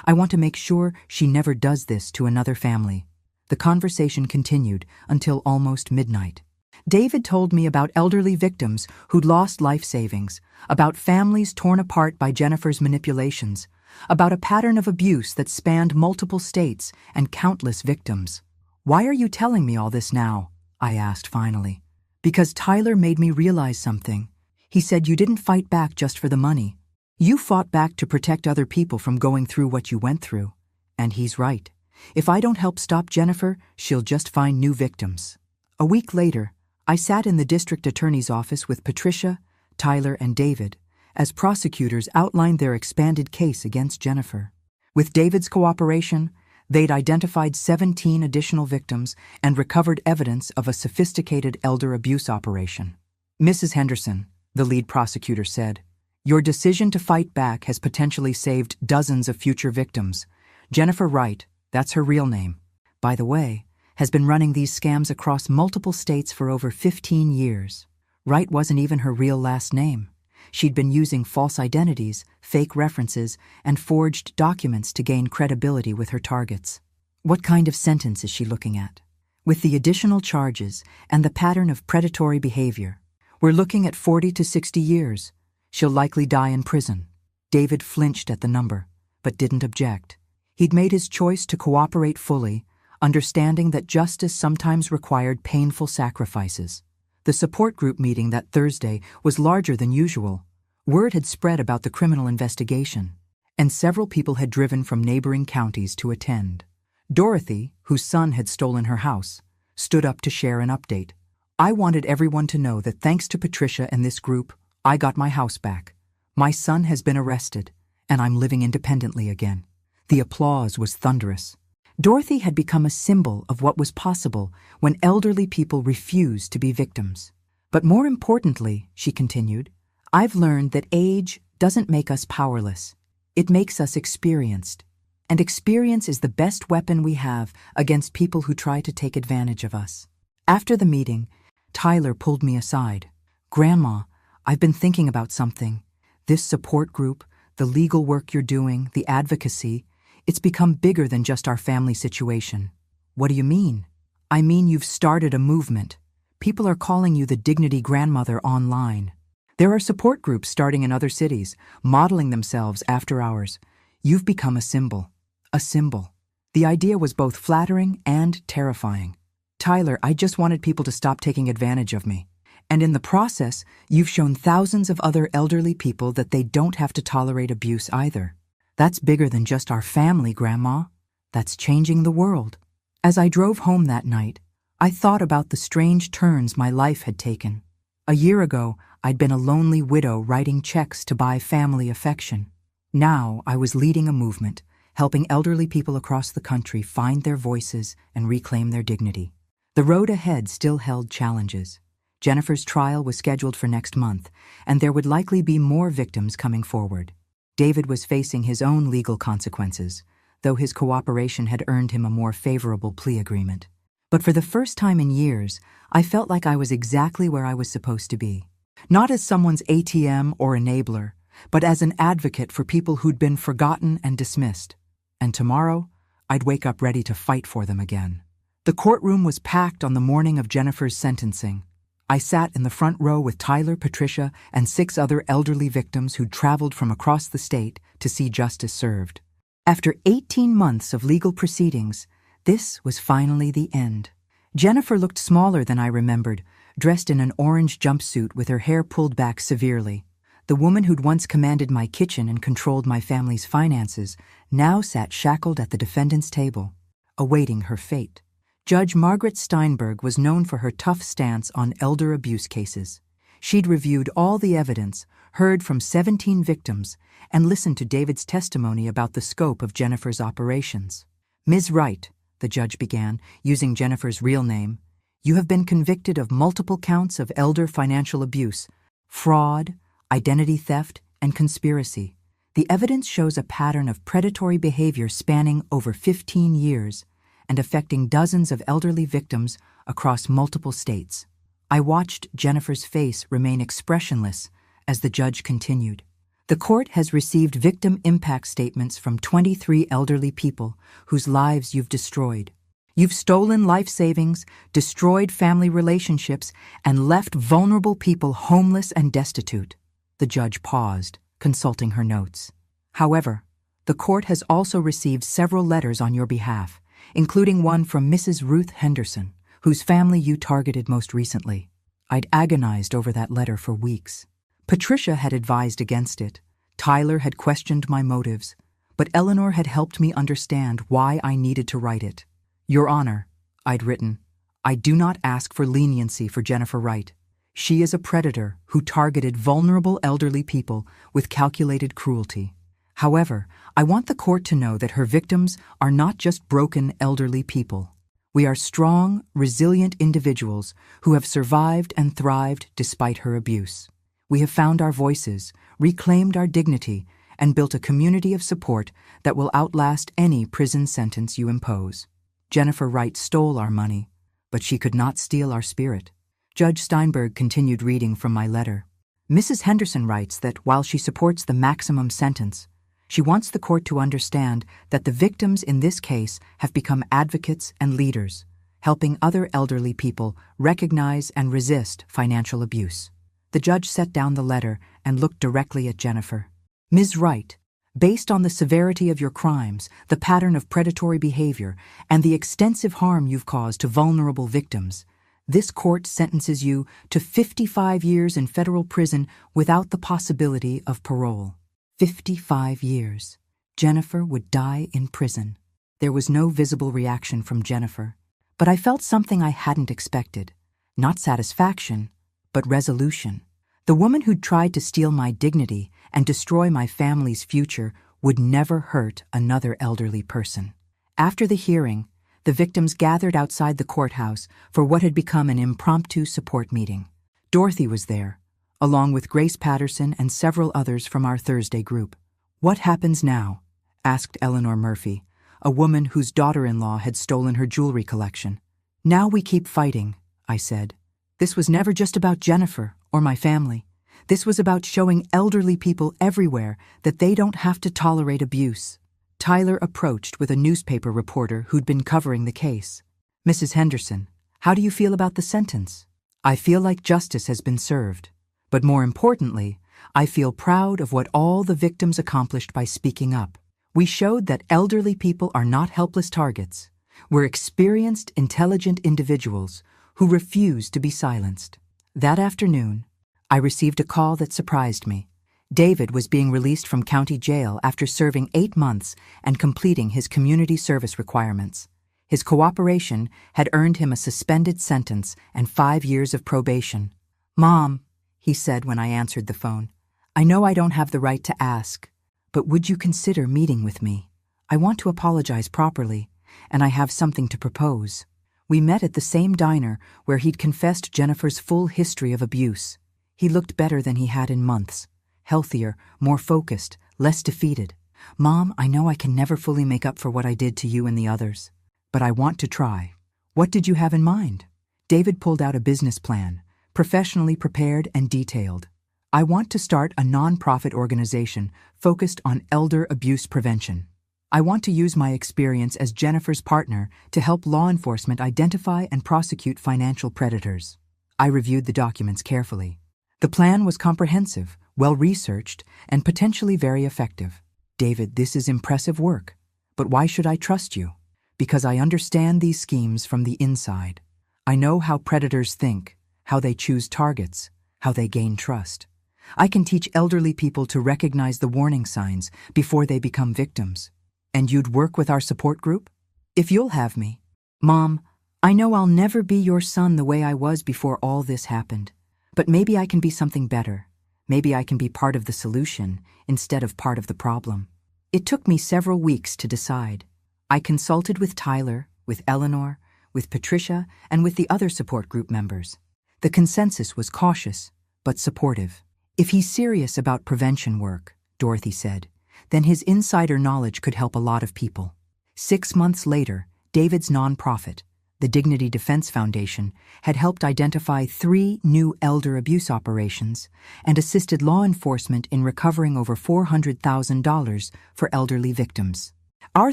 I want to make sure she never does this to another family. The conversation continued until almost midnight. David told me about elderly victims who'd lost life savings, about families torn apart by Jennifer's manipulations, about a pattern of abuse that spanned multiple states and countless victims. Why are you telling me all this now? I asked finally. Because Tyler made me realize something. He said you didn't fight back just for the money. You fought back to protect other people from going through what you went through. And he's right. If I don't help stop Jennifer, she'll just find new victims. A week later, I sat in the district attorney's office with Patricia, Tyler, and David as prosecutors outlined their expanded case against Jennifer. With David's cooperation, they'd identified 17 additional victims and recovered evidence of a sophisticated elder abuse operation. Mrs. Henderson, the lead prosecutor said, your decision to fight back has potentially saved dozens of future victims. Jennifer Wright, that's her real name, by the way, has been running these scams across multiple states for over 15 years. Wright wasn't even her real last name. She'd been using false identities, fake references, and forged documents to gain credibility with her targets. What kind of sentence is she looking at? With the additional charges and the pattern of predatory behavior, we're looking at 40 to 60 years. She'll likely die in prison. David flinched at the number, but didn't object. He'd made his choice to cooperate fully, understanding that justice sometimes required painful sacrifices. The support group meeting that Thursday was larger than usual. Word had spread about the criminal investigation, and several people had driven from neighboring counties to attend. Dorothy, whose son had stolen her house, stood up to share an update. I wanted everyone to know that thanks to Patricia and this group, I got my house back. My son has been arrested, and I'm living independently again. The applause was thunderous. Dorothy had become a symbol of what was possible when elderly people refused to be victims. But more importantly, she continued, I've learned that age doesn't make us powerless. It makes us experienced. And experience is the best weapon we have against people who try to take advantage of us. After the meeting, Tyler pulled me aside. Grandma, I've been thinking about something. This support group, the legal work you're doing, the advocacy, it's become bigger than just our family situation. What do you mean? I mean you've started a movement. People are calling you the Dignity Grandmother online. There are support groups starting in other cities, modeling themselves after ours. You've become a symbol. A symbol. The idea was both flattering and terrifying. Tyler, I just wanted people to stop taking advantage of me. And in the process, you've shown thousands of other elderly people that they don't have to tolerate abuse either. That's bigger than just our family, Grandma. That's changing the world. As I drove home that night, I thought about the strange turns my life had taken. A year ago, I'd been a lonely widow writing checks to buy family affection. Now I was leading a movement, helping elderly people across the country find their voices and reclaim their dignity. The road ahead still held challenges. Jennifer's trial was scheduled for next month, and there would likely be more victims coming forward. David was facing his own legal consequences, though his cooperation had earned him a more favorable plea agreement. But for the first time in years, I felt like I was exactly where I was supposed to be. Not as someone's ATM or enabler, but as an advocate for people who'd been forgotten and dismissed. And tomorrow, I'd wake up ready to fight for them again. The courtroom was packed on the morning of Jennifer's sentencing. I sat in the front row with Tyler, Patricia, and 6 other elderly victims who'd traveled from across the state to see justice served. After 18 months of legal proceedings, this was finally the end. Jennifer looked smaller than I remembered, dressed in an orange jumpsuit with her hair pulled back severely. The woman who'd once commanded my kitchen and controlled my family's finances now sat shackled at the defendant's table, awaiting her fate. Judge Margaret Steinberg was known for her tough stance on elder abuse cases. She'd reviewed all the evidence, heard from 17 victims, and listened to David's testimony about the scope of Jennifer's operations. "Ms. Wright," the judge began, using Jennifer's real name, "you have been convicted of multiple counts of elder financial abuse, fraud, identity theft, and conspiracy. The evidence shows a pattern of predatory behavior spanning over 15 years and affecting dozens of elderly victims across multiple states." I watched Jennifer's face remain expressionless as the judge continued. "The court has received victim impact statements from 23 elderly people whose lives you've destroyed. You've stolen life savings, destroyed family relationships, and left vulnerable people homeless and destitute." The judge paused, consulting her notes. "However, the court has also received several letters on your behalf, including one from Mrs. Ruth Henderson, whose family you targeted most recently." I'd agonized over that letter for weeks. Patricia had advised against it. Tyler had questioned my motives, but Eleanor had helped me understand why I needed to write it. "Your Honor," I'd written, "I do not ask for leniency for Jennifer Wright. She is a predator who targeted vulnerable elderly people with calculated cruelty. However, I want the court to know that her victims are not just broken elderly people. We are strong, resilient individuals who have survived and thrived despite her abuse. We have found our voices, reclaimed our dignity, and built a community of support that will outlast any prison sentence you impose. Jennifer Wright stole our money, but she could not steal our spirit." Judge Steinberg continued reading from my letter. "Mrs. Henderson writes that while she supports the maximum sentence, she wants the court to understand that the victims in this case have become advocates and leaders, helping other elderly people recognize and resist financial abuse." The judge set down the letter and looked directly at Jennifer. "Ms. Wright, based on the severity of your crimes, the pattern of predatory behavior, and the extensive harm you've caused to vulnerable victims, this court sentences you to 55 years in federal prison without the possibility of parole." 55 years. Jennifer would die in prison. There was no visible reaction from Jennifer, but I felt something I hadn't expected. Not satisfaction, but resolution. The woman who'd tried to steal my dignity and destroy my family's future would never hurt another elderly person. After the hearing, the victims gathered outside the courthouse for what had become an impromptu support meeting. Dorothy was there, along with Grace Patterson and several others from our Thursday group. "What happens now?" asked Eleanor Murphy, a woman whose daughter-in-law had stolen her jewelry collection. "Now we keep fighting," I said. "This was never just about Jennifer or my family. This was about showing elderly people everywhere that they don't have to tolerate abuse." Tyler approached with a newspaper reporter who'd been covering the case. "Mrs. Henderson, how do you feel about the sentence?" "I feel like justice has been served. But more importantly, I feel proud of what all the victims accomplished by speaking up. We showed that elderly people are not helpless targets. We're experienced, intelligent individuals who refuse to be silenced." That afternoon, I received a call that surprised me. David was being released from county jail after serving 8 months and completing his community service requirements. His cooperation had earned him a suspended sentence and 5 years of probation. "Mom," he said when I answered the phone, "I know I don't have the right to ask, but would you consider meeting with me? I want to apologize properly, and I have something to propose." We met at the same diner where he'd confessed Jennifer's full history of abuse. He looked better than he had in months, healthier, more focused, less defeated. "Mom, I know I can never fully make up for what I did to you and the others, but I want to try." "What did you have in mind?" David pulled out a business plan, professionally prepared and detailed. "I want to start a nonprofit organization focused on elder abuse prevention. I want to use my experience as Jennifer's partner to help law enforcement identify and prosecute financial predators." I reviewed the documents carefully. The plan was comprehensive, well-researched, and potentially very effective. "David, this is impressive work, but why should I trust you?" "Because I understand these schemes from the inside. I know how predators think, how they choose targets, how they gain trust. I can teach elderly people to recognize the warning signs before they become victims." "And you'd work with our support group?" "If you'll have me." "Mom, I know I'll never be your son the way I was before all this happened, but maybe I can be something better. Maybe I can be part of the solution instead of part of the problem. It took me several weeks to decide. I consulted with Tyler, with Eleanor, with Patricia, and with the other support group members. The consensus was cautious, but supportive. If he's serious about prevention work, Dorothy said, then his insider knowledge could help a lot of people. 6 months later, David's nonprofit, the Dignity Defense Foundation, had helped identify 3 new elder abuse operations and assisted law enforcement in recovering over $400,000 for elderly victims. Our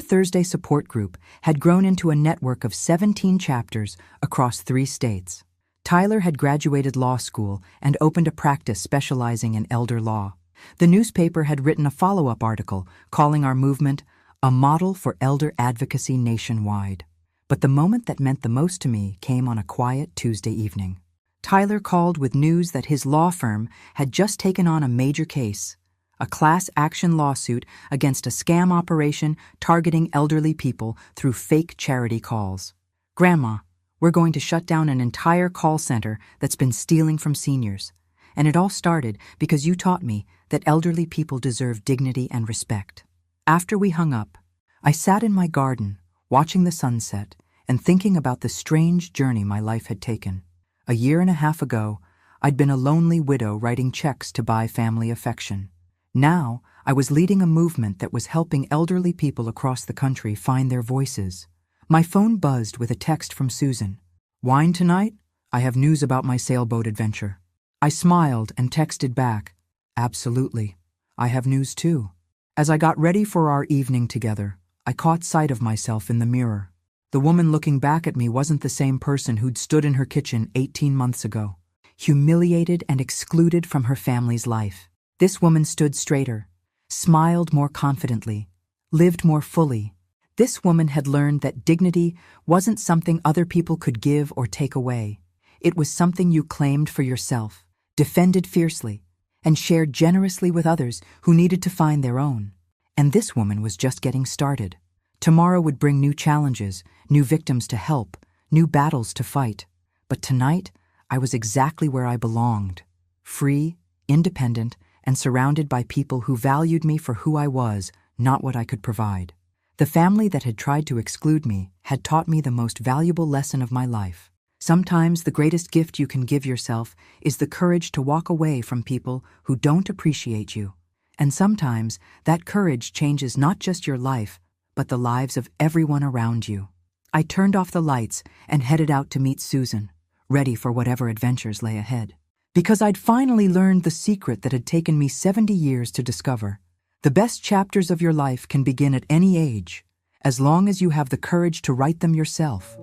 Thursday support group had grown into a network of 17 chapters across 3 states. Tyler had graduated law school and opened a practice specializing in elder law. The newspaper had written a follow-up article calling our movement a model for elder advocacy nationwide. But the moment that meant the most to me came on a quiet Tuesday evening. Tyler called with news that his law firm had just taken on a major case, a class action lawsuit against a scam operation targeting elderly people through fake charity calls. "Grandma, we're going to shut down an entire call center that's been stealing from seniors. And it all started because you taught me that elderly people deserve dignity and respect." After we hung up, I sat in my garden, watching the sunset and thinking about the strange journey my life had taken. A year and a half ago, I'd been a lonely widow writing checks to buy family affection. Now, I was leading a movement that was helping elderly people across the country find their voices. My phone buzzed with a text from Susan. "Wine tonight? I have news about my sailboat adventure." I smiled and texted back, "Absolutely. I have news too." As I got ready for our evening together, I caught sight of myself in the mirror. The woman looking back at me wasn't the same person who'd stood in her kitchen 18 months ago, humiliated and excluded from her family's life. This woman stood straighter, smiled more confidently, lived more fully. This woman had learned that dignity wasn't something other people could give or take away. It was something you claimed for yourself, defended fiercely, and shared generously with others who needed to find their own. And this woman was just getting started. Tomorrow would bring new challenges, new victims to help, new battles to fight. But tonight, I was exactly where I belonged, free, independent, and surrounded by people who valued me for who I was, not what I could provide. The family that had tried to exclude me had taught me the most valuable lesson of my life. Sometimes the greatest gift you can give yourself is the courage to walk away from people who don't appreciate you. And sometimes that courage changes not just your life, but the lives of everyone around you. I turned off the lights and headed out to meet Susan, ready for whatever adventures lay ahead. Because I'd finally learned the secret that had taken me 70 years to discover. The best chapters of your life can begin at any age, as long as you have the courage to write them yourself.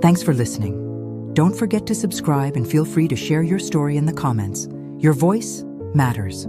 Thanks for listening. Don't forget to subscribe and feel free to share your story in the comments. Your voice matters.